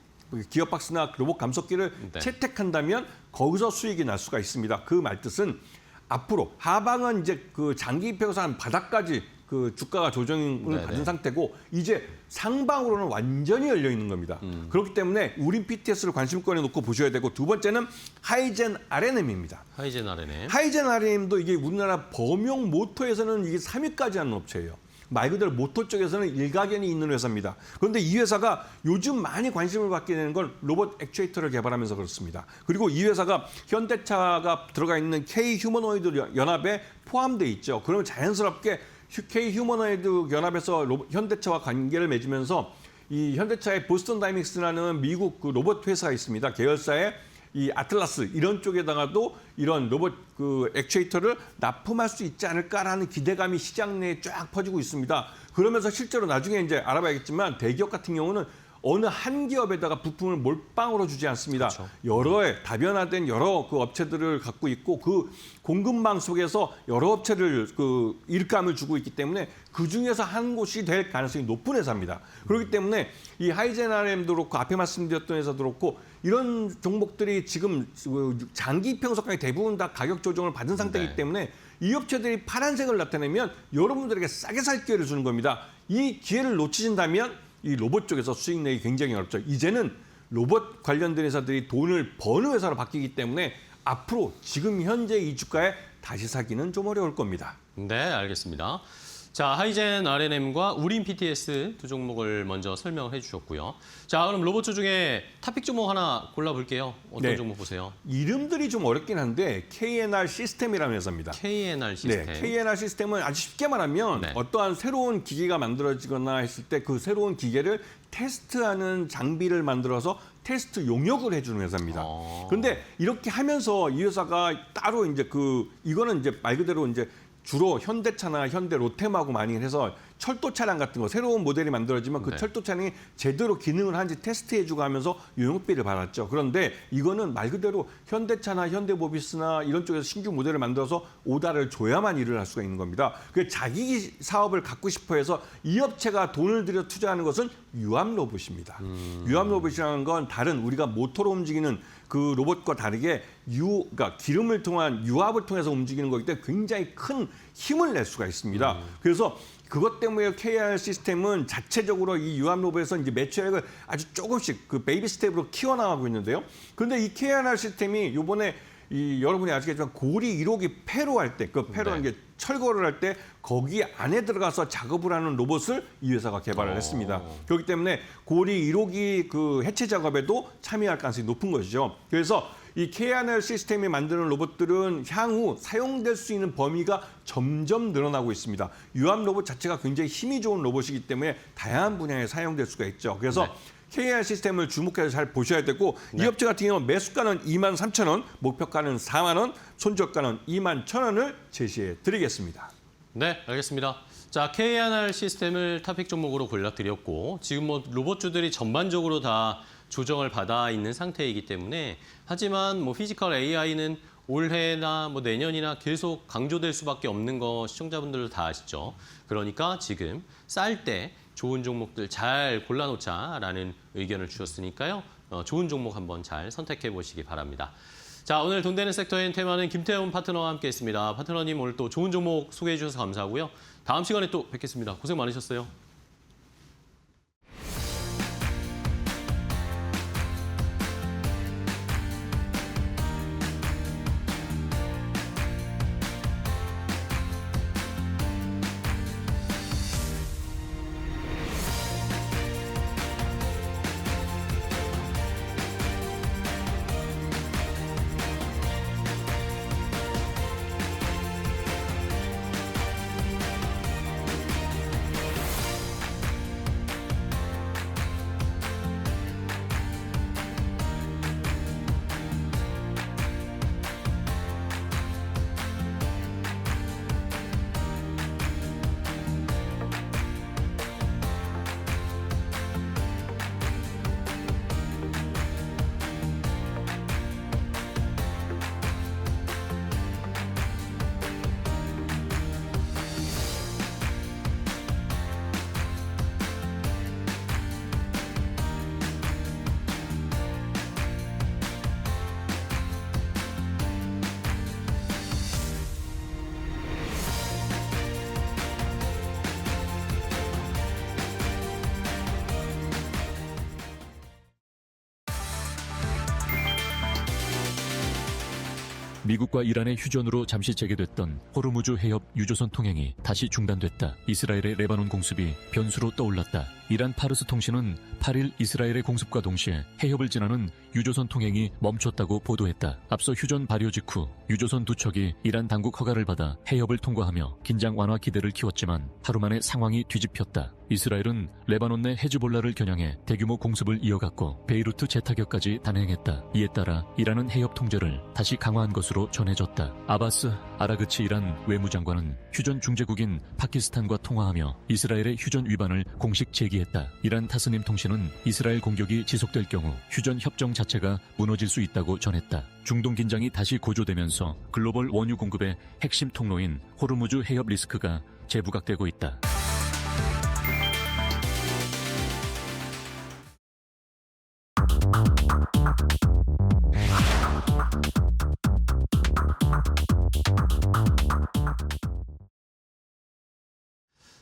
기어박스나 로봇 감속기를 네. 채택한다면 거기서 수익이 날 수가 있습니다. 그 말뜻은 앞으로 하방은 이제 그 장기 입혀서 한 바닥까지 그 주가가 조정을 네네. 받은 상태고 이제 상방으로는 완전히 열려 있는 겁니다. 그렇기 때문에 우린 PTS를 관심권에 놓고 보셔야 되고 두 번째는 하이젠 RNM입니다. 하이젠 RNM. 하이젠 RNM도 이게 우리나라 범용 모터에서는 이게 3위까지 하는 업체예요. 말 그대로 모터 쪽에서는 일가견이 있는 회사입니다. 그런데 이 회사가 요즘 많이 관심을 받게 되는 건 로봇 액추에이터를 개발하면서 그렇습니다. 그리고 이 회사가 현대차가 들어가 있는 K 휴머노이드 연합에 포함돼 있죠. 그러면 자연스럽게 K 휴머노이드 연합에서 현대차와 관계를 맺으면서 이 현대차의 보스턴 다이믹스라는 미국 그 로봇 회사가 있습니다. 계열사의 이 아틀라스 이런 쪽에다가도 이런 로봇 그 액추에이터를 납품할 수 있지 않을까라는 기대감이 시장 내에 쫙 퍼지고 있습니다. 그러면서 실제로 나중에 이제 알아봐야겠지만 대기업 같은 경우는 어느 한 기업에다가 부품을 몰빵으로 주지 않습니다. 그렇죠. 여러의 다변화된 여러 그 업체들을 갖고 있고 그 공급망 속에서 여러 업체를 그 일감을 주고 있기 때문에 그 중에서 한 곳이 될 가능성이 높은 회사입니다. 그렇기 때문에 이 하이젠 RM도 그렇고 앞에 말씀드렸던 회사도 그렇고 이런 종목들이 지금 장기 평석까지 대부분 다 가격 조정을 받은 상태이기 네. 때문에 이 업체들이 파란색을 나타내면 여러분들에게 싸게 살 기회를 주는 겁니다. 이 기회를 놓치신다면 이 로봇 쪽에서 수익 내기 굉장히 어렵죠. 이제는 로봇 관련된 회사들이 돈을 버는 회사로 바뀌기 때문에 앞으로 지금 현재 이 주가에 다시 사기는 좀 어려울 겁니다. 네, 알겠습니다. 자, 하이젠 RNM과 우린 PTS 두 종목을 먼저 설명을 해주셨고요. 자, 그럼 로봇주 중에 탑픽 종목 하나 골라볼게요. 어떤 네. 종목 보세요? 이름들이 좀 어렵긴 한데 KNR 시스템이라는 회사입니다. KNR 시스템. 네, KNR 시스템은 아주 쉽게 말하면 네. 어떠한 새로운 기기가 만들어지거나 했을 때 그 새로운 기계를 테스트하는 장비를 만들어서 테스트 용역을 해주는 회사입니다. 그런데 이렇게 하면서 이 회사가 따로 이제 이거는 이제 말 그대로 이제 주로 현대차나 현대 로템하고 많이 해서 철도 차량 같은 거 새로운 모델이 만들어지면 그 네. 철도 차량이 제대로 기능을 하는지 테스트해주고 하면서 용역비를 받았죠. 그런데 이거는 말 그대로 현대차나 현대모비스나 이런 쪽에서 신규 모델을 만들어서 오다를 줘야만 일을 할 수가 있는 겁니다. 그 자기 사업을 갖고 싶어해서 이 업체가 돈을 들여 투자하는 것은 유압 로봇입니다. 유압 로봇이라는 건 다른 우리가 모터로 움직이는 그 로봇과 다르게 그러니까 기름을 통한 유압을 통해서 움직이는 거기 때문에 굉장히 큰 힘을 낼 수가 있습니다. 그래서 그것 때문에 KNR 시스템은 자체적으로 이 유압 로봇에서 이제 매출액을 아주 조금씩 그 베이비 스텝으로 키워나가고 있는데요. 그런데 이 KNR 시스템이 이번에 여러분이 아시겠지만 고리 1호기 폐로할 때, 그 폐로라는 게 철거를 할 때 거기 안에 들어가서 작업을 하는 로봇을 이 회사가 개발을 했습니다. 그렇기 때문에 고리 1호기 그 해체 작업에도 참여할 가능성이 높은 것이죠. 그래서 이 KNR 시스템이 만드는 로봇들은 향후 사용될 수 있는 범위가 점점 늘어나고 있습니다. 유압 로봇 자체가 굉장히 힘이 좋은 로봇이기 때문에 다양한 분야에 사용될 수가 있죠. 그래서 KNR 시스템을 주목해서 잘 보셔야 되고 이 업체 같은 경우는 매수가는 23,000원, 목표가는 4만 원, 손절가는 21,000원을 제시해 드리겠습니다. 네, 알겠습니다. 자, KNR 시스템을 토픽 종목으로 골라드렸고 지금 뭐 로봇주들이 전반적으로 다 조정을 받아 있는 상태이기 때문에 하지만 뭐 피지컬 AI는 올해나 뭐 내년이나 계속 강조될 수밖에 없는 거 시청자분들도 다 아시죠. 그러니까 지금 쌀 때 좋은 종목들 잘 골라놓자라는 의견을 주셨으니까요. 좋은 종목 한번 잘 선택해 보시기 바랍니다. 자, 오늘 돈 되는 섹터인 테마는 김태훈 파트너와 함께했습니다. 파트너님 오늘 또 좋은 종목 소개해 주셔서 감사하고요. 다음 시간에 또 뵙겠습니다. 고생 많으셨어요. 미국과 이란의 휴전으로 잠시 재개됐던 호르무즈 해협 유조선 통행이 다시 중단됐다. 이스라엘의 레바논 공습이 변수로 떠올랐다. 이란 파르스 통신은 8일 이스라엘의 공습과 동시에 해협을 지나는 유조선 통행이 멈췄다고 보도했다. 앞서 휴전 발효 직후 유조선 두 척이 이란 당국 허가를 받아 해협을 통과하며 긴장 완화 기대를 키웠지만 하루 만에 상황이 뒤집혔다. 이스라엘은 레바논 내 헤즈볼라를 겨냥해 대규모 공습을 이어갔고 베이루트 재타격까지 단행했다. 이에 따라 이란은 해협 통제를 다시 강화한 것으로 전해졌다. 아바스 아라그치 이란 외무장관은 휴전 중재국인 파키스탄과 통화하며 이스라엘의 휴전 위반을 공식 제기했다. 이란 타스님 통신은 이스라엘 공격이 지속될 경우 휴전 협정 자체가 무너질 수 있다고 전했다. 중동 긴장이 다시 고조되면서 글로벌 원유 공급의 핵심 통로인 호르무즈 해협 리스크가 재부각되고 있다.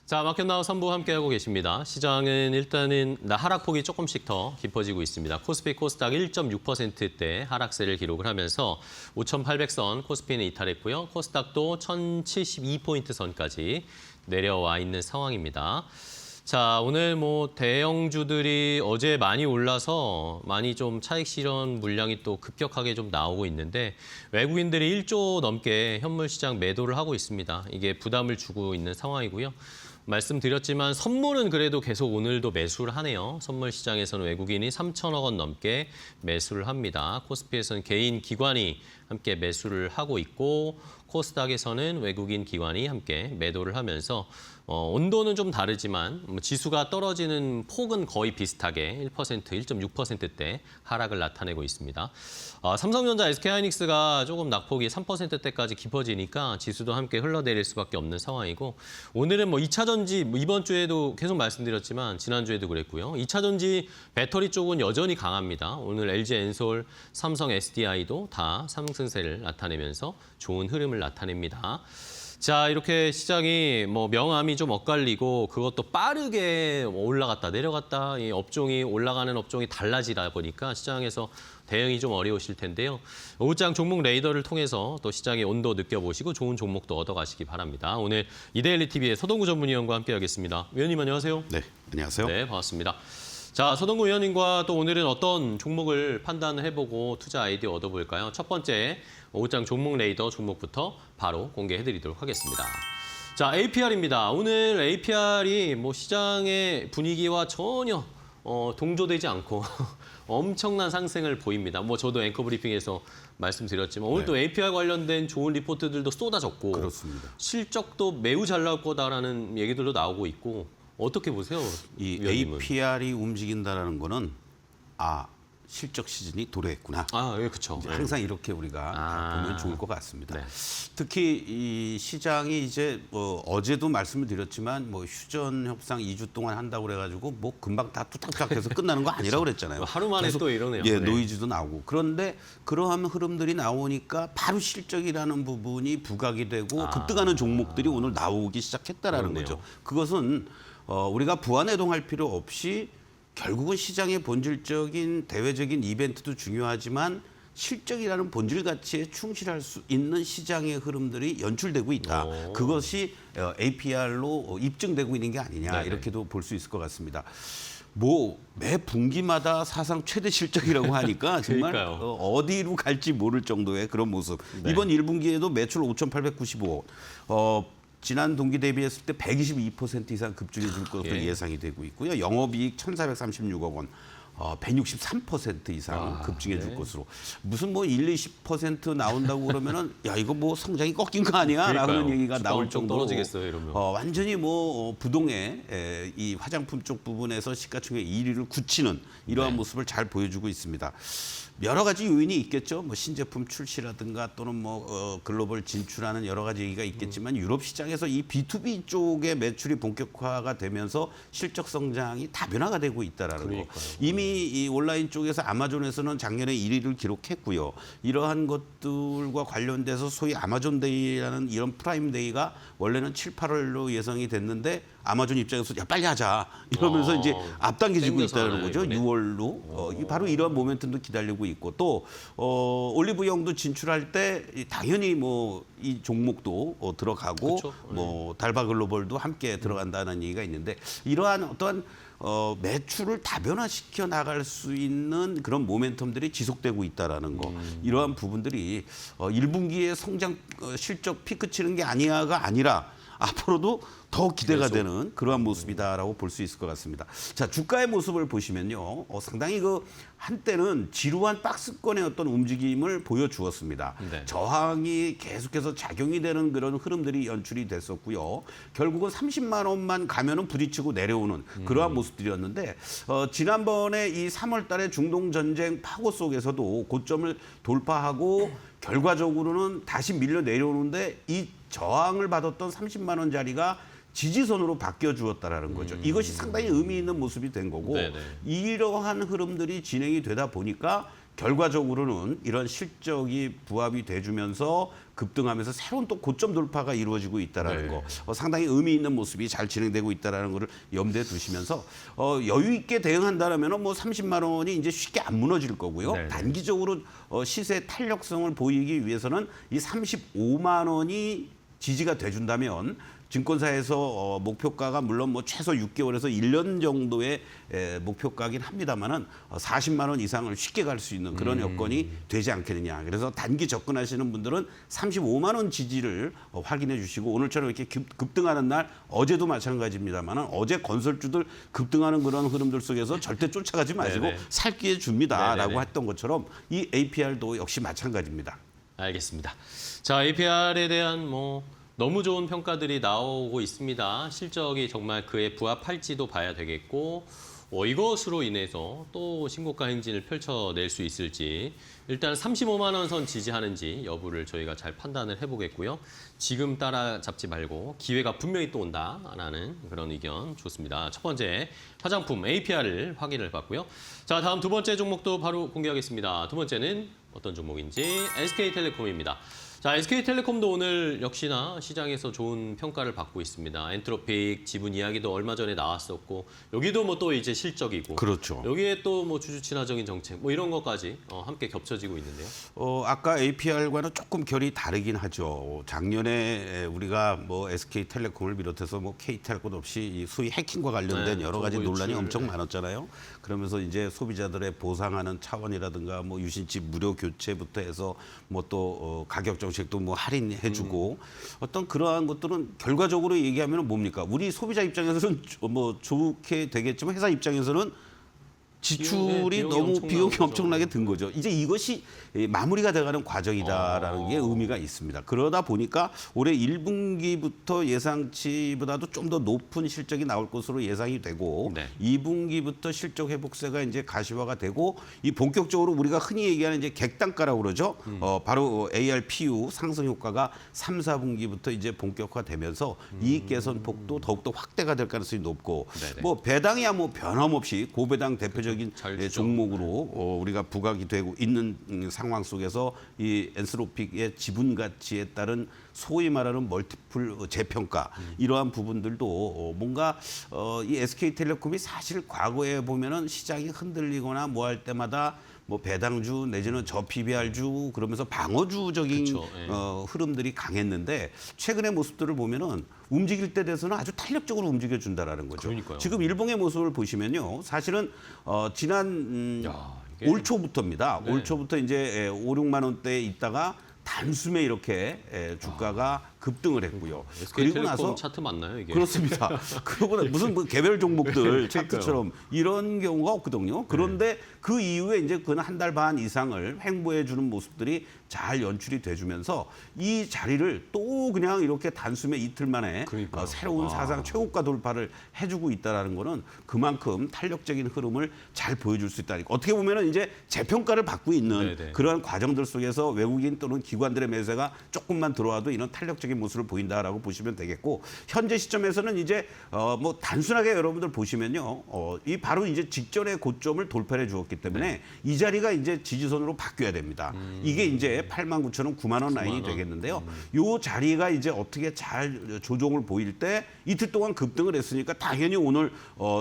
자, 마켓나우 3부 함께하고 계십니다. 시장은 일단은 하락폭이 조금씩 더 깊어지고 있습니다. 코스피 코스닥 1.6%대 하락세를 기록을 하면서 5,800선 코스피는 이탈했고요. 코스닥도 1,072포인트 선까지 내려와 있는 상황입니다. 자, 오늘 뭐 대형주들이 어제 많이 올라서 많이 좀 차익 실현 물량이 또 급격하게 좀 나오고 있는데 외국인들이 1조 넘게 현물 시장 매도를 하고 있습니다. 이게 부담을 주고 있는 상황이고요. 말씀드렸지만 선물은 그래도 계속 오늘도 매수를 하네요. 선물 시장에서는 외국인이 3천억 원 넘게 매수를 합니다. 코스피에서는 개인 기관이 함께 매수를 하고 있고 코스닥에서는 외국인 기관이 함께 매도를 하면서 온도는 좀 다르지만 지수가 떨어지는 폭은 거의 비슷하게 1%, 1.6%대 하락을 나타내고 있습니다. 삼성전자, SK하이닉스가 조금 낙폭이 3%대까지 깊어지니까 지수도 함께 흘러내릴 수밖에 없는 상황이고 오늘은 뭐 2차 전지 이번 주에도 계속 말씀드렸지만 지난주에도 그랬고요. 2차 전지 배터리 쪽은 여전히 강합니다. 오늘 LG 엔솔, 삼성 SDI도 다 상승세를 나타내면서 좋은 흐름을 나타냅니다. 자, 이렇게 시장이 뭐 명암이 좀 엇갈리고 그것도 빠르게 올라갔다 내려갔다 이 업종이 올라가는 업종이 달라지다 보니까 시장에서 대응이 좀 어려우실 텐데요. 오후장 종목 레이더를 통해서 또 시장의 온도 느껴보시고 좋은 종목도 얻어가시기 바랍니다. 오늘 이데일리 TV의 서동구 전문위원과 함께하겠습니다. 위원님 안녕하세요. 네, 안녕하세요. 네, 반갑습니다. 자, 서동구 위원님과 또 오늘은 어떤 종목을 판단을 해보고 투자 아이디어 얻어볼까요? 첫 번째, 오후장 종목 레이더 종목부터 바로 공개해드리도록 하겠습니다. 자, APR입니다. 오늘 APR이 뭐 시장의 분위기와 전혀 동조되지 않고 엄청난 상승을 보입니다. 뭐 저도 앵커 브리핑에서 말씀드렸지만 오늘 또 APR 관련된 좋은 리포트들도 쏟아졌고 그렇습니다. 실적도 매우 잘 나올 거다라는 얘기들도 나오고 있고 어떻게 보세요? 이 위원님은? APR이 움직인다라는 거는 실적 시즌이 도래했구나. 예, 그렇죠. 항상 이렇게 우리가 보면 좋을 것 같습니다. 네. 특히 이 시장이 이제 어제도 말씀을 드렸지만 뭐 휴전 협상 2주 동안 한다고 그래가지고 뭐 금방 다 뚝딱뚝딱해서 끝나는 거 아니라고 그랬잖아요. 하루 만에 계속, 또 이러네요. 예, 네. 노이즈도 나오고. 그런데 그러한 흐름들이 나오니까 바로 실적이라는 부분이 부각이 되고 급등하는 종목들이 오늘 나오기 시작했다라는 그렇네요. 거죠. 그것은 우리가 부안해동할 필요 없이 결국은 시장의 본질적인 대외적인 이벤트도 중요하지만 실적이라는 본질 가치에 충실할 수 있는 시장의 흐름들이 연출되고 있다. 그것이 APR로 입증되고 있는 게 아니냐 네네. 이렇게도 볼 수 있을 것 같습니다. 뭐 매 분기마다 사상 최대 실적이라고 하니까 정말 그러니까요. 어디로 갈지 모를 정도의 그런 모습. 네. 이번 1분기에도 매출 5,895억. 지난 동기 대비했을 때 122% 이상 급증해 줄 것으로 예. 예상이 되고 있고요. 영업이익 1,436억 원. 163% 이상 급증해 줄 것으로. 무슨 뭐 20% 나온다고 그러면은 야 이거 뭐 성장이 꺾인 거 아니야? 라는 그러니까요. 얘기가 주가 나올 엄청 정도로 떨어지겠어요, 이러면. 완전히 뭐 부동의 이 화장품 쪽 부분에서 시가총액 1위를 굳히는 이러한 네. 모습을 잘 보여주고 있습니다. 여러 가지 요인이 있겠죠. 뭐 신제품 출시라든가 또는 뭐 글로벌 진출하는 여러 가지 얘기가 있겠지만 유럽 시장에서 이 B2B 쪽의 매출이 본격화가 되면서 실적 성장이 다변화가 되고 있다라는 거. 그러니까요. 이미 이 온라인 쪽에서 아마존에서는 작년에 1위를 기록했고요. 이러한 것들과 관련돼서 소위 아마존데이라는 이런 프라임데이가 원래는 7, 8월로 예상이 됐는데 아마존 입장에서 야 빨리 하자 이러면서 이제 앞당겨지고 땡겨서 있다는 하나요, 거죠. 이번에? 6월로 바로 이러한 모멘텀도 기다리고 있고 또 올리브영도 진출할 때 당연히 뭐 이 종목도 들어가고 그쵸. 뭐 달바 글로벌도 함께 들어간다는 얘기가 있는데 이러한 어떤 매출을 다변화시켜 나갈 수 있는 그런 모멘텀들이 지속되고 있다라는 거. 이러한 부분들이 1분기에 성장 실적 피크 치는 게 아니야가 아니라 앞으로도 더 기대가 그렇죠. 되는 그러한 모습이다라고 볼 수 있을 것 같습니다. 자, 주가의 모습을 보시면요. 상당히 그 한때는 지루한 박스권의 어떤 움직임을 보여주었습니다. 네. 저항이 계속해서 작용이 되는 그런 흐름들이 연출이 됐었고요. 결국은 30만 원만 가면은 부딪히고 내려오는 그러한 모습들이었는데 지난번에 이 3월 달에 중동 전쟁 파고 속에서도 고점을 돌파하고 결과적으로는 다시 밀려 내려오는데 이 저항을 받았던 30만 원짜리가 지지선으로 바뀌어 주었다라는 거죠. 이것이 상당히 의미 있는 모습이 된 거고 네네. 이러한 흐름들이 진행이 되다 보니까 결과적으로는 이런 실적이 부합이 돼주면서 급등하면서 새로운 또 고점 돌파가 이루어지고 있다라는 네. 거, 상당히 의미 있는 모습이 잘 진행되고 있다라는 거를 염두에 두시면서 여유 있게 대응한다라면 뭐 30만 원이 이제 쉽게 안 무너질 거고요. 네. 단기적으로 시세 탄력성을 보이기 위해서는 이 35만 원이 지지가 돼준다면 증권사에서 목표가가 물론 뭐 최소 6개월에서 1년 정도의 목표가긴 합니다만은 40만 원 이상을 쉽게 갈 수 있는 그런 여건이 되지 않겠느냐. 그래서 단기 접근하시는 분들은 35만 원 지지를 확인해 주시고 오늘처럼 이렇게 급등하는 날 어제도 마찬가지입니다만은 어제 건설주들 급등하는 그런 흐름들 속에서 절대 쫓아가지 마시고 네네. 살 기회 줍니다라고 네네네. 했던 것처럼 이 APR도 역시 마찬가지입니다. 알겠습니다. 자, APR에 대한 뭐 너무 좋은 평가들이 나오고 있습니다. 실적이 정말 그에 부합할지도 봐야 되겠고 이것으로 인해서 또 신고가 행진을 펼쳐낼 수 있을지 일단 35만 원 선 지지하는지 여부를 저희가 잘 판단을 해보겠고요. 지금 따라잡지 말고 기회가 분명히 또 온다라는 그런 의견 좋습니다. 첫 번째 화장품 APR을 확인을 봤고요. 자, 다음 두 번째 종목도 바로 공개하겠습니다. 두 번째는 어떤 종목인지 SK텔레콤입니다. 자, SK텔레콤도 오늘 역시나 시장에서 좋은 평가를 받고 있습니다. 엔트로픽 지분 이야기도 얼마 전에 나왔었고 여기도 뭐 또 이제 실적이고 그렇죠. 여기에 또 뭐 주주 친화적인 정책 뭐 이런 것까지 함께 겹쳐지고 있는데요. 아까 APR과는 조금 결이 다르긴 하죠. 작년에 우리가 뭐 SK텔레콤을 비롯해서 뭐 KT 할 것 없이 이 소위 해킹과 관련된 네, 여러 가지 정보 논란이 유출, 엄청 네. 많았잖아요. 그러면서 이제 소비자들의 보상하는 차원이라든가 뭐 유심칩 무료 교체부터 해서 뭐 또 가격 정책도 뭐 할인해주고 어떤 그러한 것들은 결과적으로 얘기하면 뭡니까? 우리 소비자 입장에서는 뭐 좋게 되겠지만 회사 입장에서는 지출이 비용이 너무 엄청난 비용이 거죠. 엄청나게 든 거죠. 이제 이것이 마무리가 돼가는 과정이다라는 게 의미가 있습니다. 그러다 보니까 올해 1분기부터 예상치보다도 좀 더 높은 실적이 나올 것으로 예상이 되고 네. 2분기부터 실적 회복세가 이제 가시화가 되고 이 본격적으로 우리가 흔히 얘기하는 이제 객단가라고 그러죠. 바로 ARPU 상승 효과가 3, 4분기부터 이제 본격화되면서 이익 개선 폭도 더욱더 확대가 될 가능성이 높고 네네. 뭐 배당이야 뭐 변함없이 고배당 대표적인 잘 주죠. 종목으로 우리가 부각이 되고 있는 상황 속에서 이 엔스로픽의 지분 가치에 따른 소위 말하는 멀티플 재평가 이러한 부분들도 뭔가 이 SK텔레콤이 사실 과거에 보면은 시장이 흔들리거나 뭐 할 때마다 뭐 배당주 내지는 저PBR주 그러면서 방어주적인 그쵸, 예. 흐름들이 강했는데 최근의 모습들을 보면은 움직일 때 돼서는 아주 탄력적으로 움직여준다라는 거죠. 그러니까요. 지금 일봉의 모습을 보시면요, 사실은 지난 야, 이게- 올 초부터입니다. 네. 올 초부터 이제 5, 6만 원대에 있다가 단숨에 이렇게 주가가 급등을 했고요. 그리고 SK텔레콤 나서 차트 맞나요 이게? 그렇습니다. 그러고 무슨 뭐 개별 종목들 차트처럼 이런 경우가 없거든요. 그런데 그 이후에 이제 그는 한 달 반 이상을 횡보해 주는 모습들이 잘 연출이 돼주면서 이 자리를 또 그냥 이렇게 단숨에 이틀 만에 그러니까요. 새로운 사상 최고가 돌파를 해주고 있다라는 거는 그만큼 탄력적인 흐름을 잘 보여줄 수 있다니까. 어떻게 보면은 이제 재평가를 받고 있는 네네. 그러한 과정들 속에서 외국인 또는 기관들의 매세가 조금만 들어와도 이런 탄력적인 모습을 보인다라고 보시면 되겠고, 현재 시점에서는 이제 뭐 단순하게 여러분들 보시면요, 이 바로 이제 직전의 고점을 돌파해 주었기 때문에 이 자리가 이제 지지선으로 바뀌어야 됩니다. 이게 이제 89,000원, 9만 원 라인이 되겠는데요. 요 자리가 이제 어떻게 잘 조정을 보일 때 이틀 동안 급등을 했으니까 당연히 오늘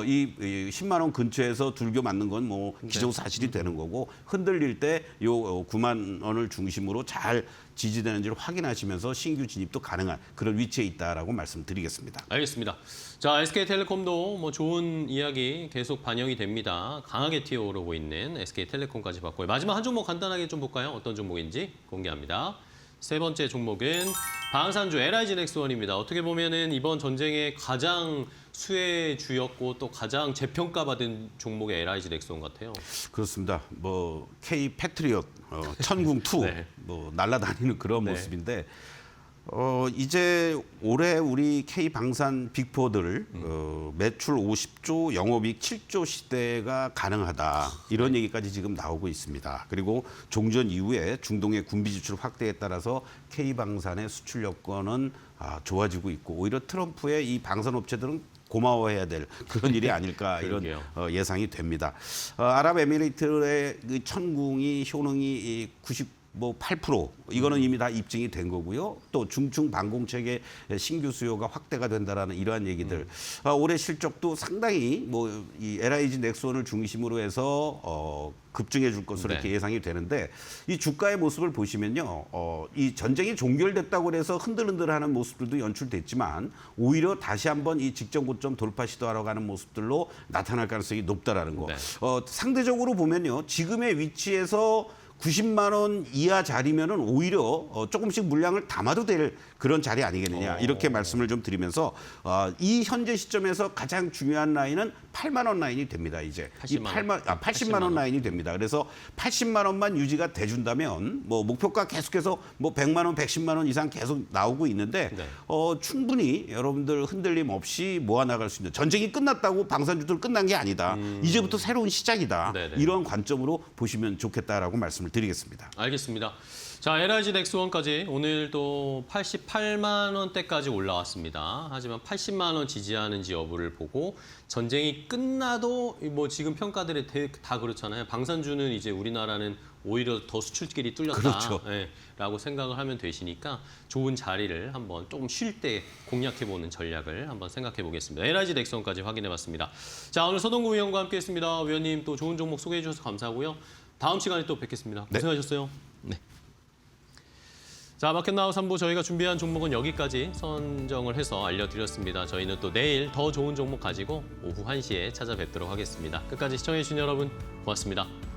이 10만 원 근처에서 둘겨 맞는 건 뭐 기정사실이 되는 거고, 흔들릴 때 요 9만 원을 중심으로 잘 지지되는지를 확인하시면서 신규 진입도 가능한 그런 위치에 있다라고 말씀드리겠습니다. 알겠습니다. 자, SK텔레콤도 뭐 좋은 이야기 계속 반영이 됩니다. 강하게 튀어오르고 있는 SK텔레콤까지 봤고요. 마지막 한 종목 간단하게 좀 볼까요? 어떤 종목인지 공개합니다. 세 번째 종목은 방산주 LIG넥스원입니다. 어떻게 보면은 이번 전쟁의 가장 수혜주였고 또 가장 재평가받은 종목의 LIG넥스원 같아요. 그렇습니다. 뭐 K 패트리엇 천궁 2 네. 뭐 날아다니는 그런 네. 모습인데 이제 올해 우리 K 방산 빅4들 매출 50조, 영업이익 7조 시대가 가능하다 이런 얘기까지 지금 나오고 있습니다. 그리고 종전 이후에 중동의 군비 지출 확대에 따라서 K 방산의 수출 여건은 좋아지고 있고, 오히려 트럼프의 이 방산 업체들은 고마워해야 될 그런 일이 아닐까 이런 그러게요. 예상이 됩니다. 아랍에미리트의 그 천궁이 효능이 98% 이거는 이미 다 입증이 된 거고요. 또 중증 방공책의 신규 수요가 확대가 된다라는 이러한 얘기들. 올해 실적도 상당히 뭐 이 LIG 넥스원을 중심으로 해서 급증해 줄 것으로 네. 이렇게 예상이 되는데, 이 주가의 모습을 보시면요, 이 전쟁이 종결됐다고 해서 흔들흔들하는 모습들도 연출됐지만 오히려 다시 한번 이 직전 고점 돌파 시도하러 가는 모습들로 나타날 가능성이 높다라는 거. 네. 상대적으로 보면요, 지금의 위치에서 90만 원 이하 자리면은 오히려 조금씩 물량을 담아도 될 그런 자리 아니겠느냐 이렇게 말씀을 좀 드리면서 이 현재 시점에서 가장 중요한 라인은 8만 원 라인이 됩니다. 이제 80만 원 라인이 됩니다. 그래서 80만 원만 유지가 돼준다면 뭐 목표가 계속해서 뭐 100만 원, 110만 원 이상 계속 나오고 있는데 네. 충분히 여러분들 흔들림 없이 모아나갈 수 있는, 전쟁이 끝났다고 방산주들 끝난 게 아니다. 이제부터 새로운 시작이다. 네네. 이런 관점으로 보시면 좋겠다라고 말씀을 드리겠습니다. 알겠습니다. 자, LIG 넥스원까지 오늘도 88만 원대까지 올라왔습니다. 하지만 80만 원 지지하는지 여부를 보고 전쟁이 끝나도 뭐 지금 평가들이 다 그렇잖아요. 방산주는 이제 우리나라는 오히려 더 수출길이 뚫렸다. 그렇죠. 예, 라고 생각을 하면 되시니까 좋은 자리를 한번 조금 쉴 때 공략해보는 전략을 한번 생각해 보겠습니다. LIG 넥스원까지 확인해봤습니다. 자, 오늘 서동구 위원과 함께했습니다. 위원님 또 좋은 종목 소개해 주셔서 감사하고요. 다음 시간에 또 뵙겠습니다. 고생하셨어요. 네. 자, 마켓나우 3부 저희가 준비한 종목은 여기까지 선정을 해서 알려드렸습니다. 저희는 또 내일 더 좋은 종목 가지고 오후 1시에 찾아뵙도록 하겠습니다. 끝까지 시청해주신 여러분 고맙습니다.